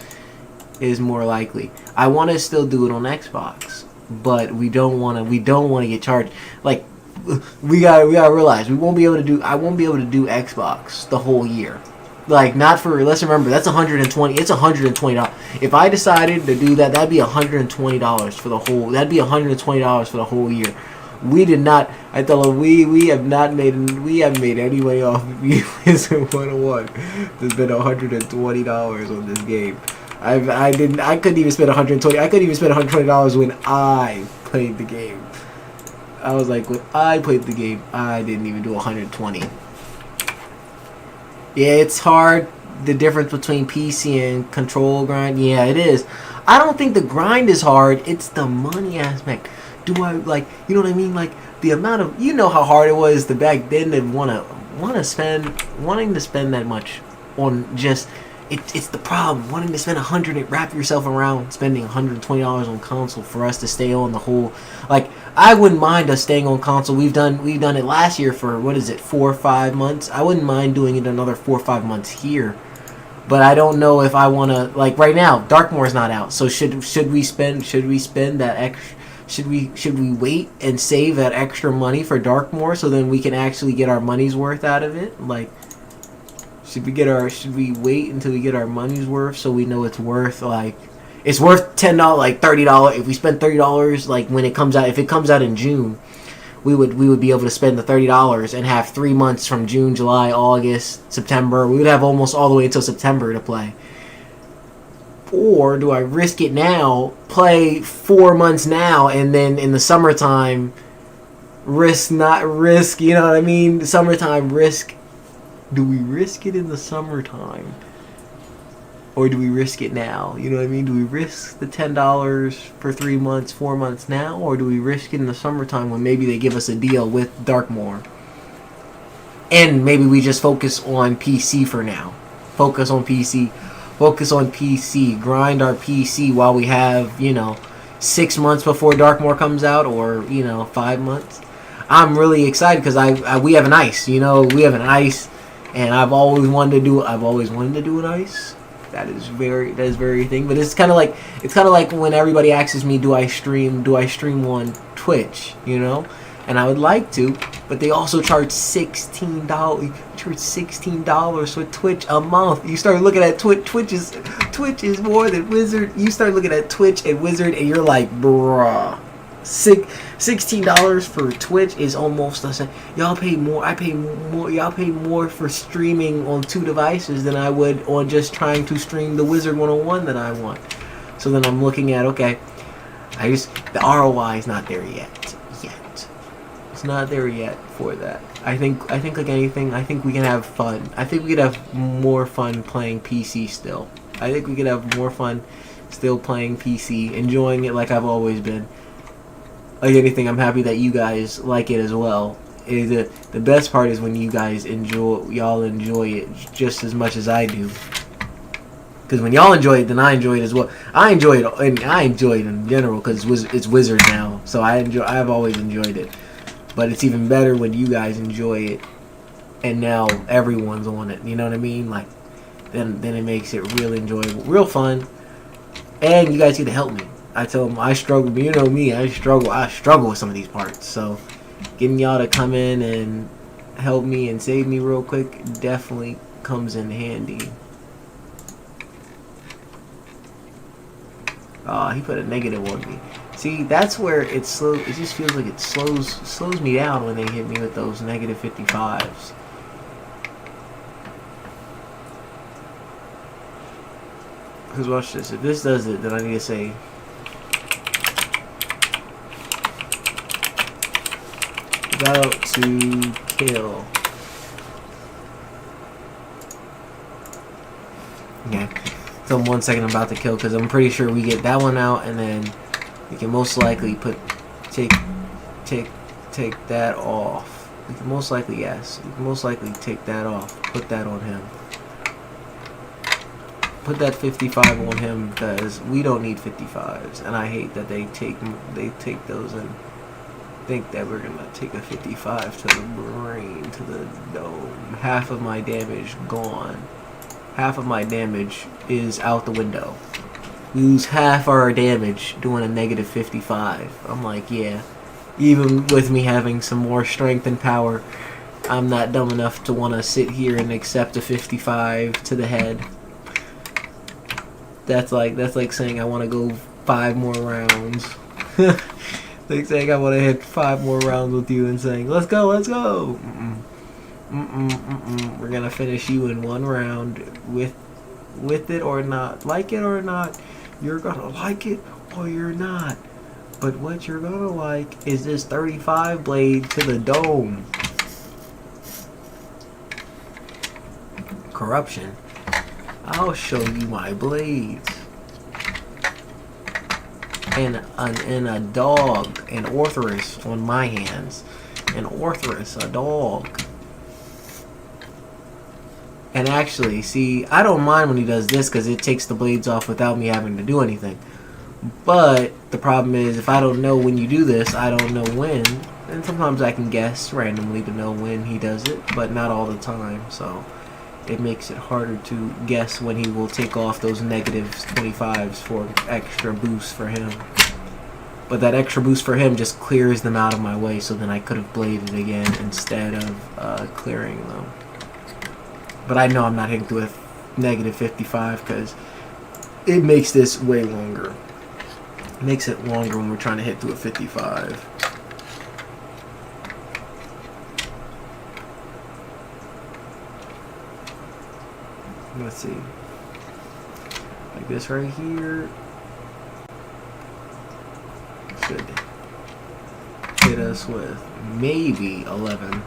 is more likely. I want to still do it on Xbox, but we don't want to get charged. Like, we gotta realize I won't be able to do Xbox the whole year. Like, not for, let's remember, that's $120. It's $120. If I decided to do that, that'd be $120 for the whole. That'd be $120 for the whole year. We did not. I told him we haven't made any money off of Wizard 101. There's been $120 on this game. I couldn't even spend $120. I couldn't even spend $120 when I played the game. I was like, when I played the game, I didn't even do $120. Yeah, it's hard. The difference between PC and control grind. Yeah, it is. I don't think the grind is hard. It's the money aspect. Do I, like, you know what I mean? Like, the amount of, you know how hard it was to back then to wanting to spend that much on just it's the problem wanting to spend 100 and wrap yourself around spending $120 on console for us to stay on the whole. Like, I wouldn't mind us staying on console. We've done it last year for, what is it, 4 or 5 months. I wouldn't mind doing it another 4 or 5 months here, but I don't know if I want to. Like, right now Darkmoor's not out, so should we spend that extra? Should we wait and save that extra money for Darkmoor so then we can actually get our money's worth out of it? Like, should we wait until we get our money's worth so we know it's worth, like, it's worth $10, like $30. If we spend $30, like, when it comes out, if it comes out in June, we would be able to spend the $30 and have 3 months from June, July, August, September. We would have almost all the way until September to play. Or do I risk it now, play 4 months now, and then in the summertime, risk, you know what I mean? Summertime risk. Do we risk it in the summertime? Or do we risk it now? You know what I mean? Do we risk the $10 for 3 months, 4 months now? Or do we risk it in the summertime when maybe they give us a deal with Darkmoor? And maybe we just focus on PC for now. Focus on PC. Grind our PC while we have, 6 months before Darkmoor comes out, or, 5 months. I'm really excited because we have an ice. We have an ice. And I've always wanted to do an ice. That is very thing. But it's kind of like when everybody asks me, do I stream on Twitch? And I would like to, but they also charge $16. $16 for Twitch a month. You start looking at Twitch. Twitch is more than Wizard. You start looking at Twitch and Wizard, and you're like, bruh. $16 for Twitch is almost the same. Y'all pay more. I pay more. Y'all pay more for streaming on 2 devices than I would on just trying to stream the Wizard 101 that I want. So then I'm looking at, okay, the ROI is not there yet. It's not there yet for that. I think like anything, I think we can have fun. I think we could have more fun playing PC still. I think we could have more fun still playing PC, enjoying it like I've always been. Like anything, I'm happy that you guys like it as well. The best part is when you guys y'all enjoy it just as much as I do. Because when y'all enjoy it, then I enjoy it as well. I enjoy it, and I enjoy it in general because it's Wizard now. So I've always enjoyed it. But it's even better when you guys enjoy it, and now everyone's on it. You know what I mean? Like, then it makes it real enjoyable, real fun, and you guys get to help me. I tell them I struggle, but you know me, I struggle with some of these parts. So, getting y'all to come in and help me and save me real quick definitely comes in handy. He put a negative on me. See, that's where it slows. It just feels like it slows me down when they hit me with those negative 55s. Because watch this. If this does it, then I need to say about to kill. Okay. So 1 second, I'm about to kill because I'm pretty sure we get that one out, and then we can most likely take that off. We can most likely, yes. We can most likely take that off. Put that on him. Put that 55 on him because we don't need 55s, and I hate that they take those and think that we're gonna take a 55 to the brain, to the dome. Half of my damage gone. Half of my damage is out the window. We lose half our damage doing a negative 55. I'm like, yeah. Even with me having some more strength and power, I'm not dumb enough to want to sit here and accept a 55 to the head. That's like saying I want to go 5 more rounds. Like saying I want to hit 5 more rounds with you and saying, let's go. We're gonna finish you in 1 round with it or not. Like it or not, you're gonna like it or you're not. But what you're gonna like is this 35 blade to the dome. Corruption. I'll show you my blades. And a dog, an Orthrus on my hands. An Orthrus, a dog. And actually, see, I don't mind when he does this because it takes the blades off without me having to do anything. But the problem is, if I don't know when you do this, I don't know when. And sometimes I can guess randomly to know when he does it, but not all the time. So it makes it harder to guess when he will take off those negative 25s for extra boost for him. But that extra boost for him just clears them out of my way, so then I could have bladed again instead of clearing them. But I know I'm not hitting through a negative 55 because it makes this way longer. It makes it longer when we're trying to hit through a 55. Let's see. Like this right here. Should hit us with maybe 11.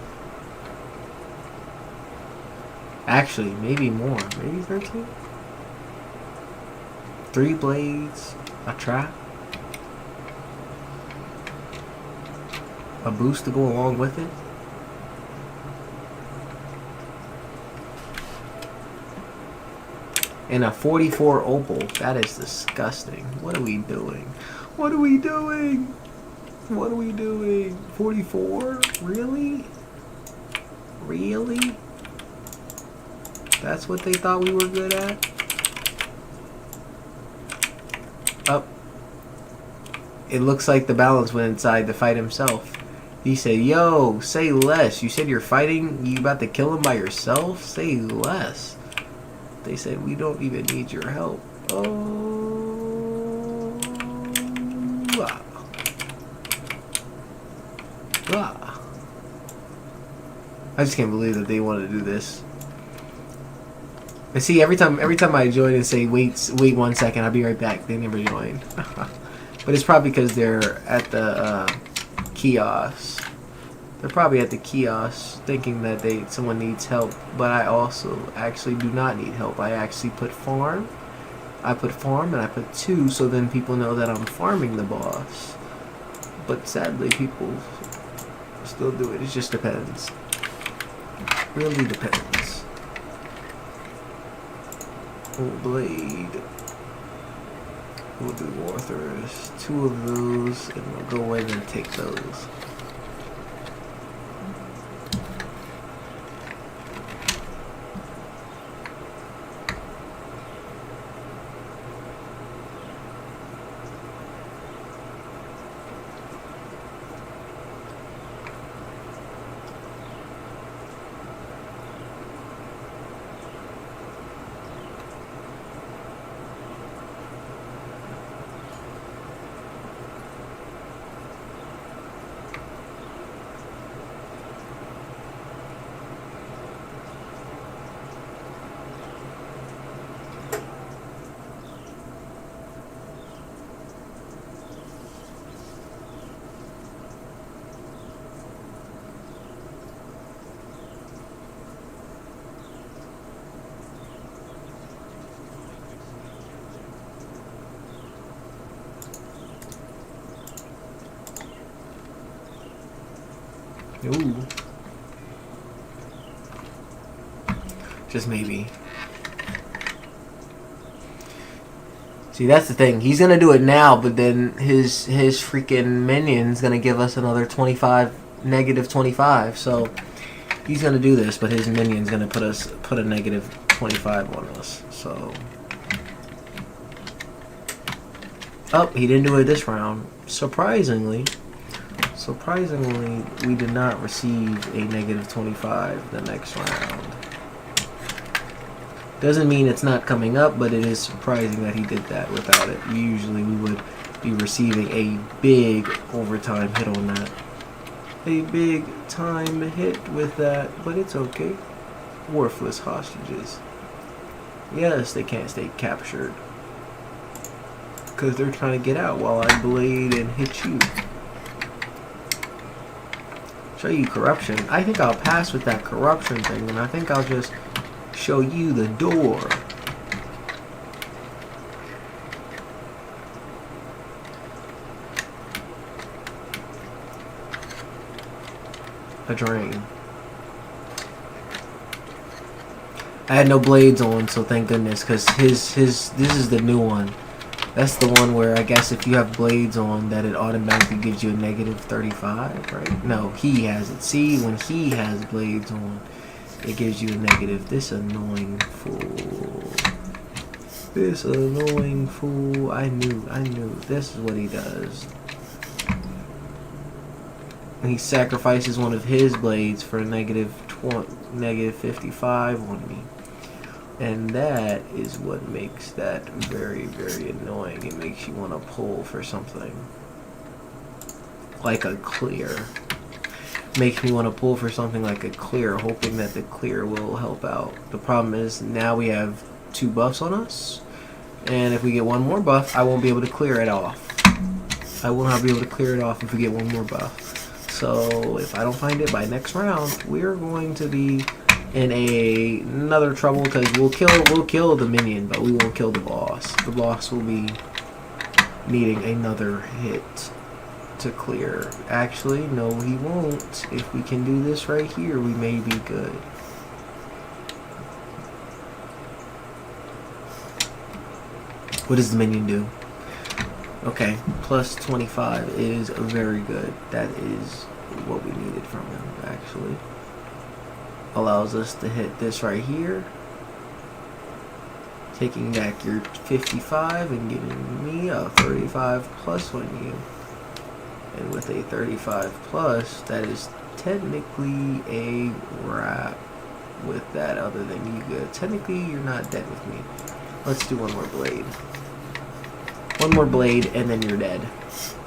Actually, maybe more. Maybe 13? 3 blades, a trap, a boost to go along with it. And a 44 opal. That is disgusting. What are we doing? What are we doing? What are we doing? 44? Really? Really? That's what they thought we were good at? Up. It looks like the balance went inside to fight himself. He said, yo, say less. You said you're fighting? You about to kill him by yourself? Say less. They said, we don't even need your help. Oh. Ah. Ah. I just can't believe that they wanted to do this. And see, every time I join and say wait 1 second, I'll be right back. They never join. But it's probably because they're at the kiosk. They're probably at the kiosk thinking that someone needs help. But I also actually do not need help. I actually put farm. I put farm and I put 2, so then people know that I'm farming the boss. But sadly, people still do it. It just depends. Really depends. Blade. We'll do Warthers. 2 of those, and we'll go in and take those. Ooh. Just maybe. See, that's the thing. He's gonna do it now, but then his freaking minion's gonna give us another 25, negative 25. So he's gonna do this, but his minion's gonna put a negative 25 on us. So, oh, he didn't do it this round. Surprisingly, we did not receive a negative 25 the next round. Doesn't mean it's not coming up, but it is surprising that he did that without it. Usually we would be receiving a big overtime hit on that. A big time hit with that, but it's okay. Worthless hostages. Yes, they can't stay captured, because they're trying to get out while I blade and hit you. Show you corruption. I think I'll pass with that corruption thing, and I think I'll just show you the door. A drain. I had no blades on, so thank goodness, because this is the new one. That's the one where I guess if you have blades on, that it automatically gives you a negative 35, right? No, he has it. See, when he has blades on, it gives you a negative. This annoying fool. This annoying fool. I knew. This is what he does. He sacrifices one of his blades for a negative 55 on me. And that is what makes that very, very annoying. It makes you want to pull for something. Like a clear. Makes me want to pull for something like a clear, hoping that the clear will help out. The problem is, now we have 2 buffs on us. And if we get one more buff, I won't be able to clear it off. I will not be able to clear it off if we get one more buff. So if I don't find it by next round, we're going to be in another trouble, because we'll kill the minion, but we won't kill the boss. The boss will be needing another hit to clear. Actually, no, he won't. If we can do this right here, we may be good. What does the minion do? Okay, plus 25 is very good. That is what we needed from him, actually. Allows us to hit this right here, taking back your 55 and giving me a 35 plus on you. And with a 35 plus, that is technically a wrap with that, other than you good. Technically, you're not dead with me. Let's do one more blade. One more blade, and then you're dead.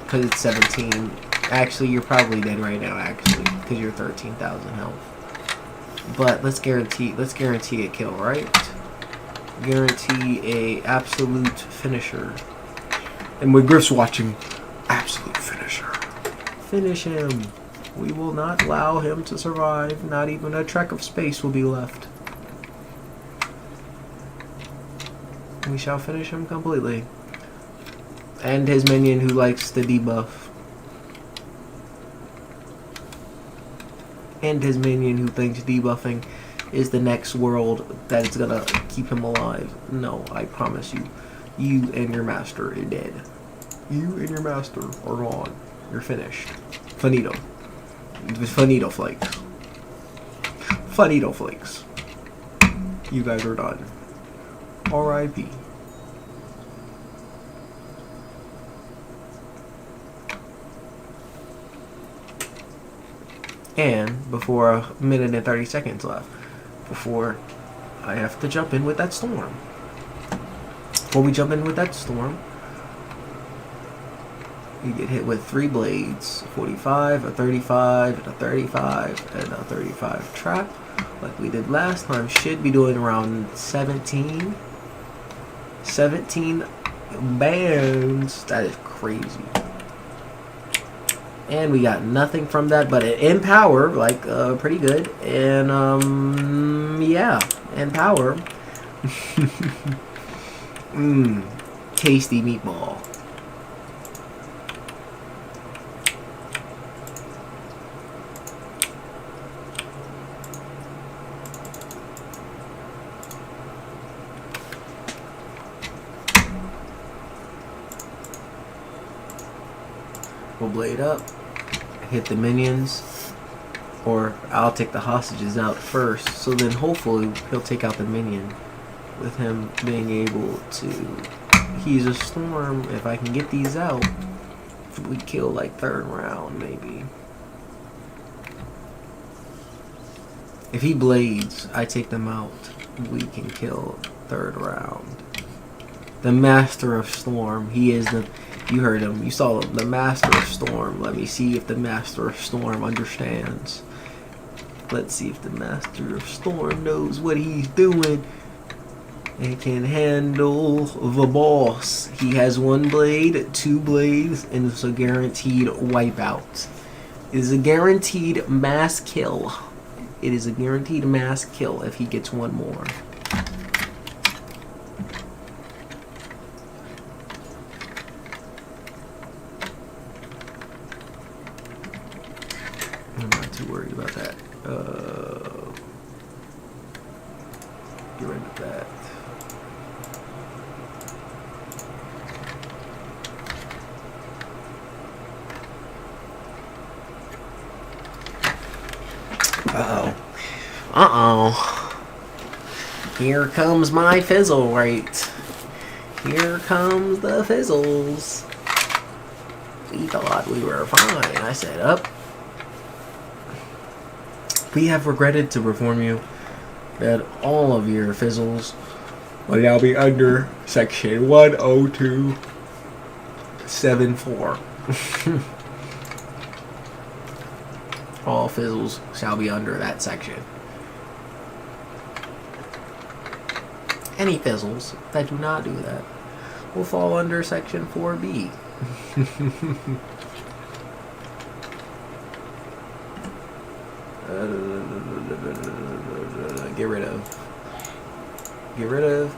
Because it's 17. Actually, you're probably dead right now, actually, because you're 13,000 health. But let's guarantee a kill, right? Guarantee a absolute finisher. And with Griff's watching, absolute finisher. Finish him. We will not allow him to survive. Not even a trek of space will be left. We shall finish him completely. And his minion who likes the debuff. And his minion who thinks debuffing is the next world that is gonna keep him alive. No, I promise you. You and your master are dead. You and your master are gone. You're finished. Finito. Finito flakes. Finito flakes. You guys are done. R.I.P. And before a minute and 30 seconds left, before I have to jump in with that storm. Before we jump in with that storm, you get hit with 3 blades, 45, a 35, and a 35, and a 35 trap, like we did last time. Should be doing around 17 bands. That is crazy. And we got nothing from that, but in power, like, pretty good. And, yeah, in power. Tasty meatball. We'll blade up, hit the minions, or I'll take the hostages out first, so then hopefully he'll take out the minion with him being able to. He's a storm. If I can get these out, we kill like 3rd round maybe. If he blades, I take them out, we can kill 3rd round. The Master of Storm, he is the. You heard him. You saw him. The Master of Storm. Let me see if the Master of Storm understands. Let's see if the Master of Storm knows what he's doing and can handle the boss. He has 1 blade, 2 blades, and it's a guaranteed wipeout. It is a guaranteed mass kill. It is a guaranteed mass kill if he gets 1 more. I'm not too worried about that. Get rid of that. Uh-oh. Uh-oh. Here comes my fizzle rate. Here comes the fizzles. We thought we were fine. I said up. We have regretted to inform you that all of your fizzles will now be under section 10274. All fizzles shall be under that section. Any fizzles that do not do that will fall under section 4B. Get rid of. Get rid of.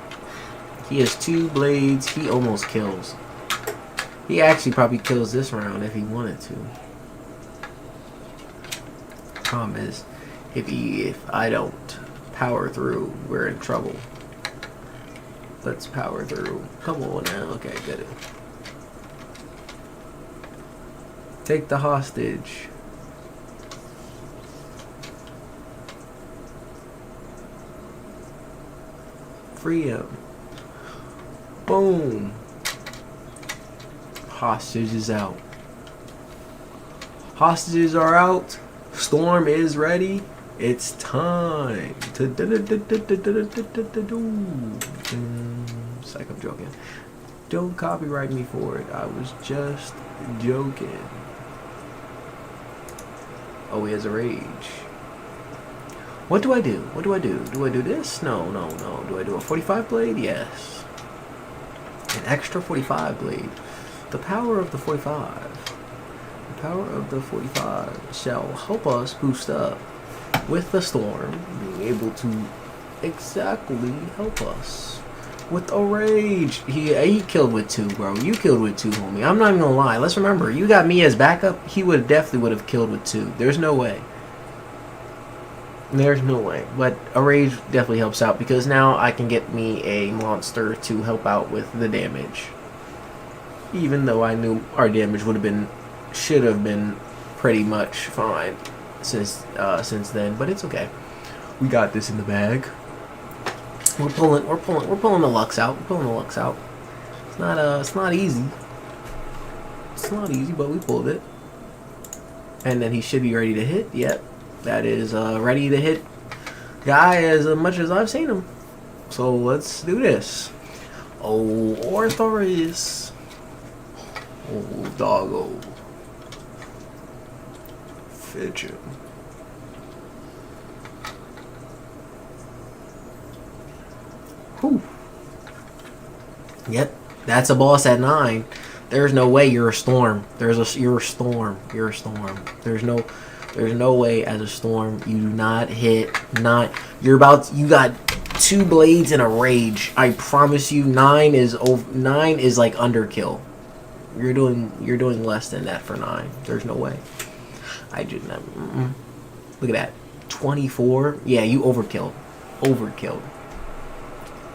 He has 2 blades. He almost kills. He actually probably kills this round if he wanted to. Problem is, if I don't power through, we're in trouble. Let's power through. Come on now. Okay, good. Take the hostage. Free him. Boom. Hostage is out. Hostages are out. Storm is ready. It's time to it's like I'm joking. Don't copyright me for it. I was just joking. Oh, he has a rage. What do I do? What do I do? Do I do this? No, no, no. Do I do a 45 blade? Yes. An extra 45 blade. The power of the 45. The power of the 45 shall help us boost up with the storm being able to exactly help us with a rage. He killed with 2, bro. You killed with 2, homie. I'm not even gonna lie. Let's remember, you got me as backup. He definitely would have killed with 2. There's no way. There's no way. But a rage definitely helps out because now I can get me a monster to help out with the damage. Even though I knew our damage should have been pretty much fine since then, but it's okay. We got this in the bag. We're pulling the Lux out. We're pulling the Lux out. It's not easy. It's not easy, but we pulled it. And then he should be ready to hit. Yep. That is ready to hit guy as much as I've seen him. So let's do this. Oh, Orthoris. Oh, doggo. Fidget. Whew. Yep, that's a boss at 9. There's no way you're a storm. You're a storm. You're a storm. There's no way as a storm you do not hit. You got 2 blades and a rage. I promise you, 9 is like underkill. You're doing less than that for 9. There's no way. I did not. Look at that. 24. Yeah, you overkilled. Overkilled.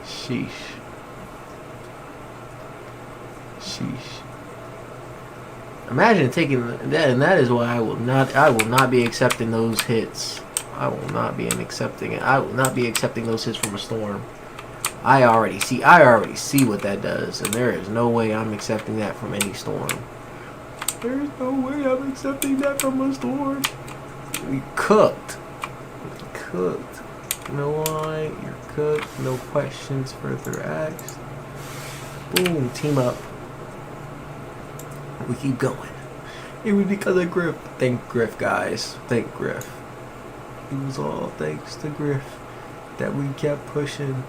Sheesh. Sheesh. Imagine taking that, and that is why I will not be accepting those hits. I will not be accepting it. I will not be accepting those hits from a storm. I already see what that does, and there is no way I'm accepting that from any storm. There's no way I'm accepting that from a storm. We cooked. Cooked. No lie, you're cooked. No questions further asked. Boom, team up. We keep going. It was because of Griff. Thank Griff, guys. Thank Griff. It was all thanks to Griff that we kept pushing.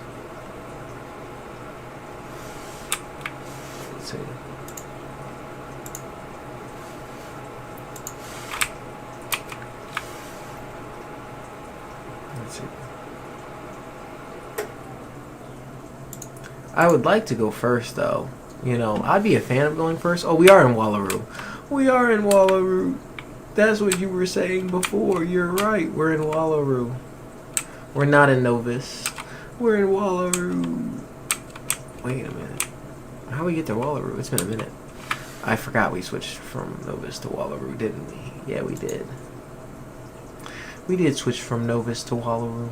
Let's see. Let's see. I would like to go first, though. You know, I'd be a fan of going first. Oh, we are in Wallaroo. We are in Wallaroo. That's what you were saying before. You're right. We're in Wallaroo. We're not in Novus. We're in Wallaroo. Wait a minute. How do we get to Wallaroo? It's been a minute. I forgot we switched from Novus to Wallaroo, didn't we? Yeah, we did. We did switch from Novus to Wallaroo.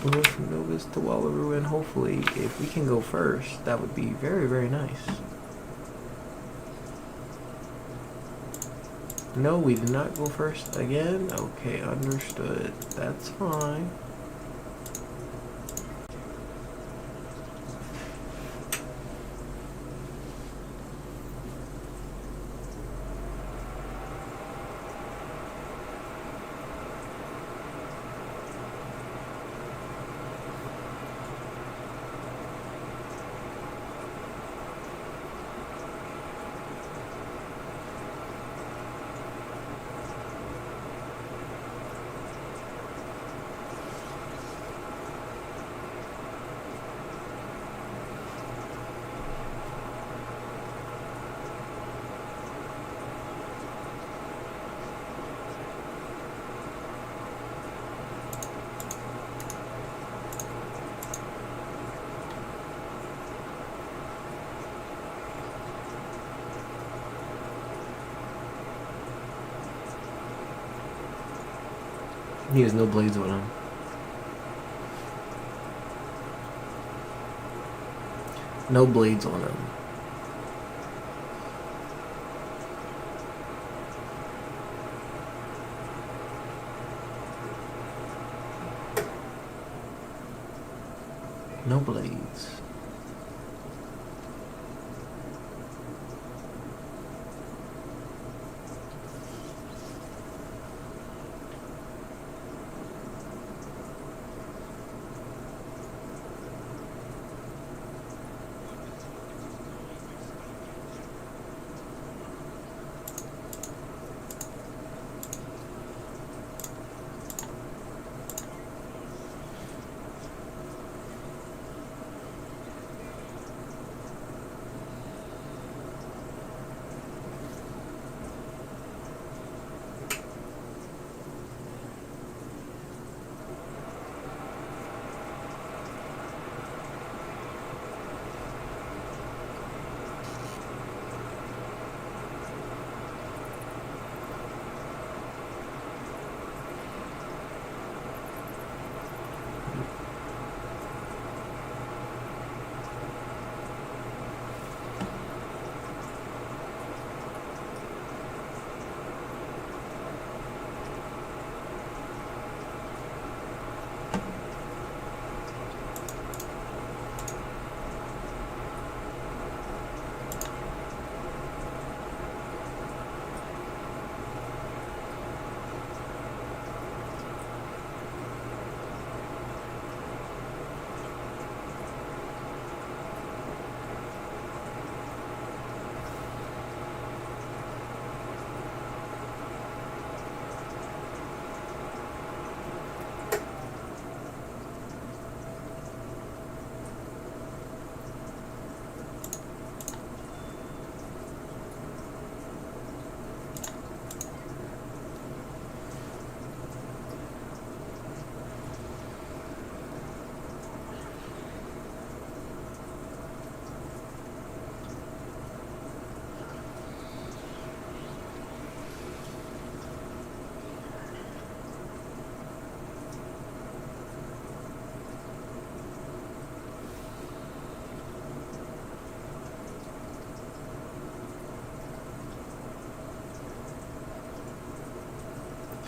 We went from Novus to Wallaroo, and hopefully, if we can go first, that would be very, very nice. No, we did not go first again. Okay, understood. That's fine. He has no blades on him. No blades on him. No blades.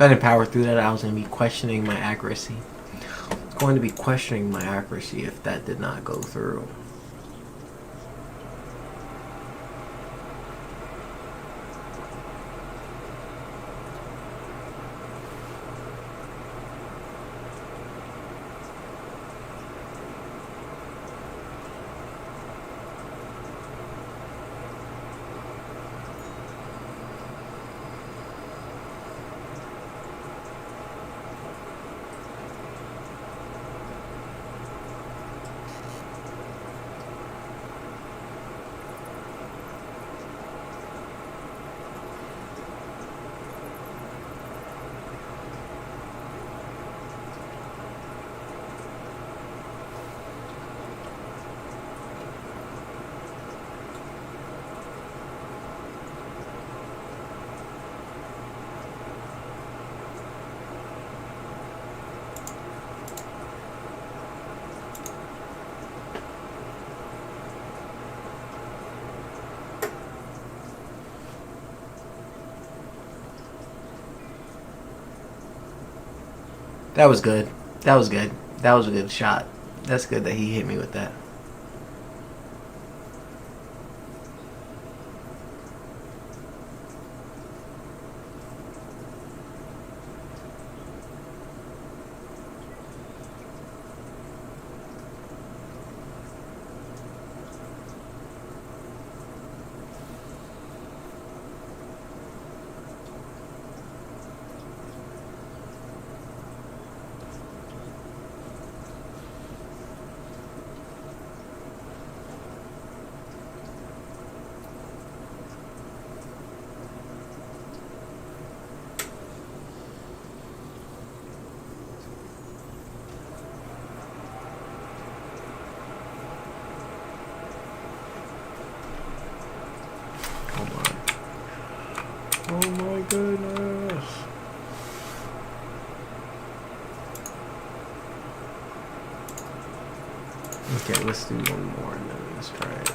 If I didn't power through that, I was going to be questioning my accuracy. I was going to be questioning my accuracy if that did not go through. That was good. That was good. That was a good shot. That's good that he hit me with that. Oh my goodness. Okay, let's do one more and then let's try it.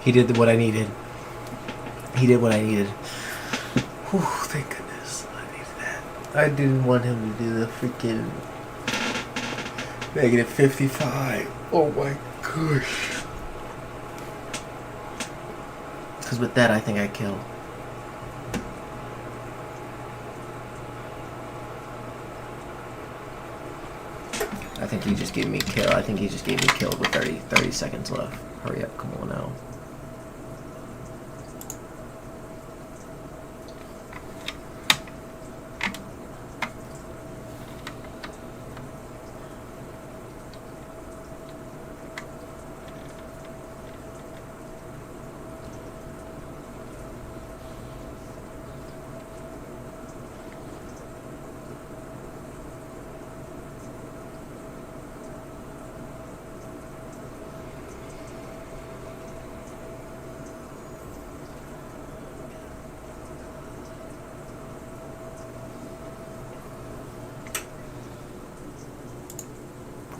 He did what I needed. He did what I needed. Whew, thank goodness. I needed that. I didn't want him to do the freaking negative 55. Oh my gosh. Because with that, I think I killed. I think he just gave me kill. I think he just gave me killed with 30 seconds left. Hurry up, come on now.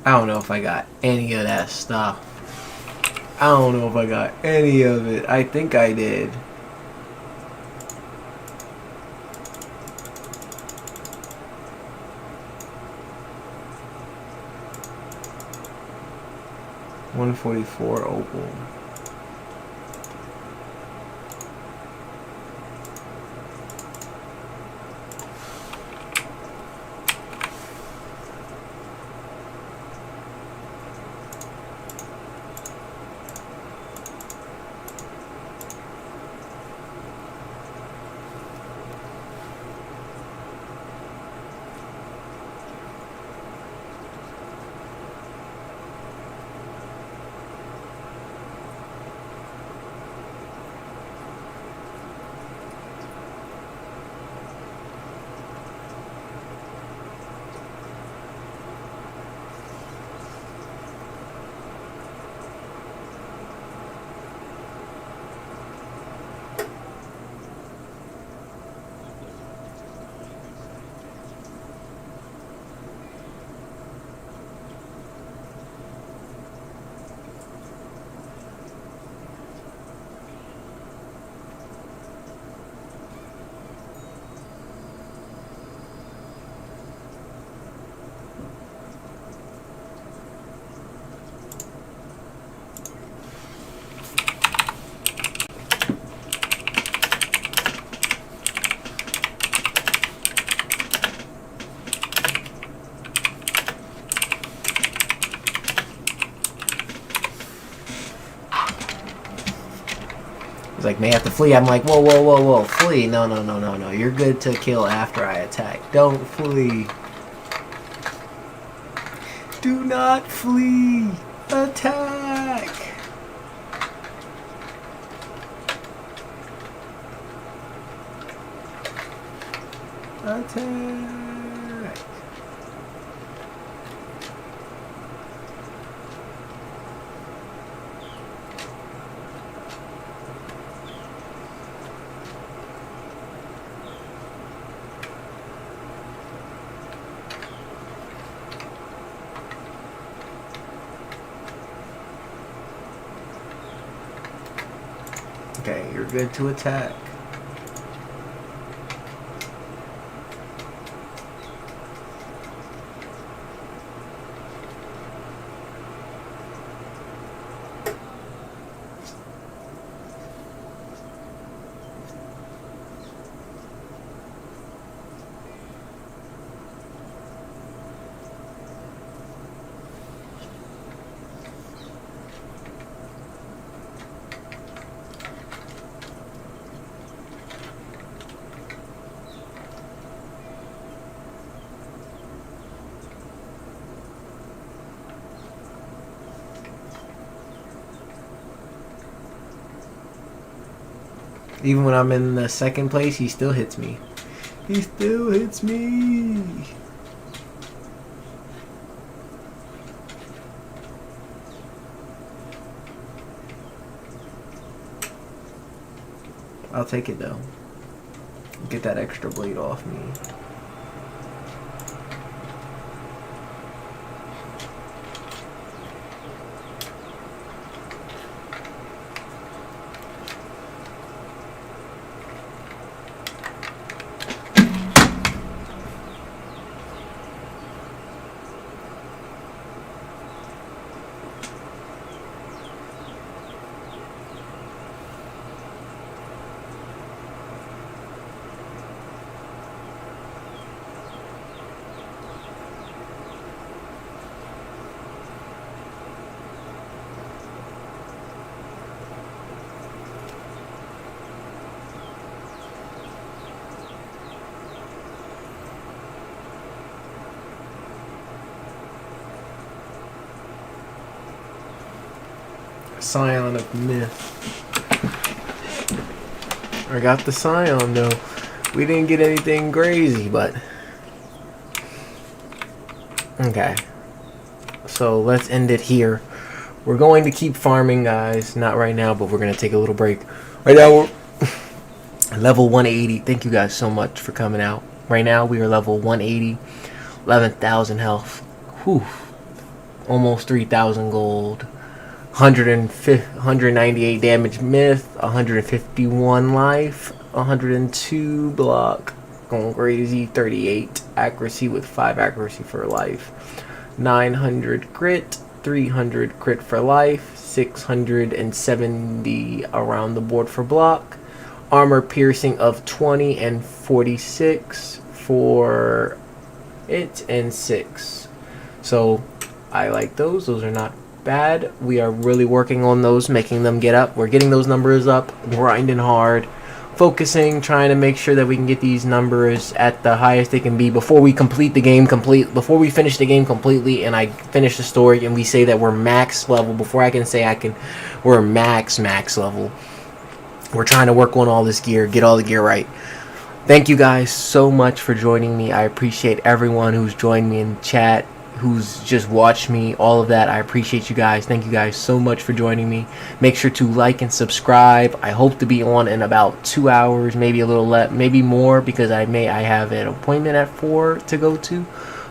I don't know if I got any of that stuff. I don't know if I got any of it. I think I did. $144 opal. Like, may have to flee. I'm like, whoa, whoa, whoa, whoa, flee. No, no, no, no, no. You're good to kill after I attack. Don't flee. Do not flee. Attack. Attack. Okay, you're good to attack. Even when I'm in the second place, he still hits me. He still hits me. I'll take it though. Get that extra blade off me. Scion of Myth. I got the Scion though. We didn't get anything crazy, but okay. So let's end it here. We're going to keep farming, guys. Not right now, but we're gonna take a little break. Right now we're level 180. Thank you guys so much for coming out. Right now we are level 180, 11,000 health. Whew. Almost 3,000 gold. 198 damage myth, 151 life, 102 block, going crazy, 38 accuracy with 5 accuracy for life, 900 crit, 300 crit for life, 670 around the board for block, armor piercing of 20 and 46 for it, and 6. So I like those. Those are not bad. We are really working on those, making them get up. We're getting those numbers up, grinding hard, focusing, trying to make sure that we can get these numbers at the highest they can be before we complete the game before we finish the game completely and I finish the story and we say that we're max level. Before I can say we're max level. We're trying to work on all this gear, get all the gear right. Thank you guys so much for joining me. I appreciate everyone who's joined me in chat, who's just watched me, all of that. I appreciate you guys. Thank you guys so much for joining me. Make sure to like and subscribe. I hope to be on in about 2 hours, maybe a little less, maybe more, because I have an appointment at 4 to go to.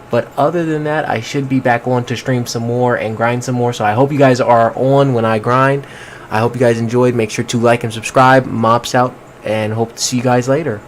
But other than that, I should be back on to stream some more and grind some more. So I hope you guys are on when I grind. I hope you guys enjoyed. Make sure to like and subscribe. Mops out, and hope to see you guys later.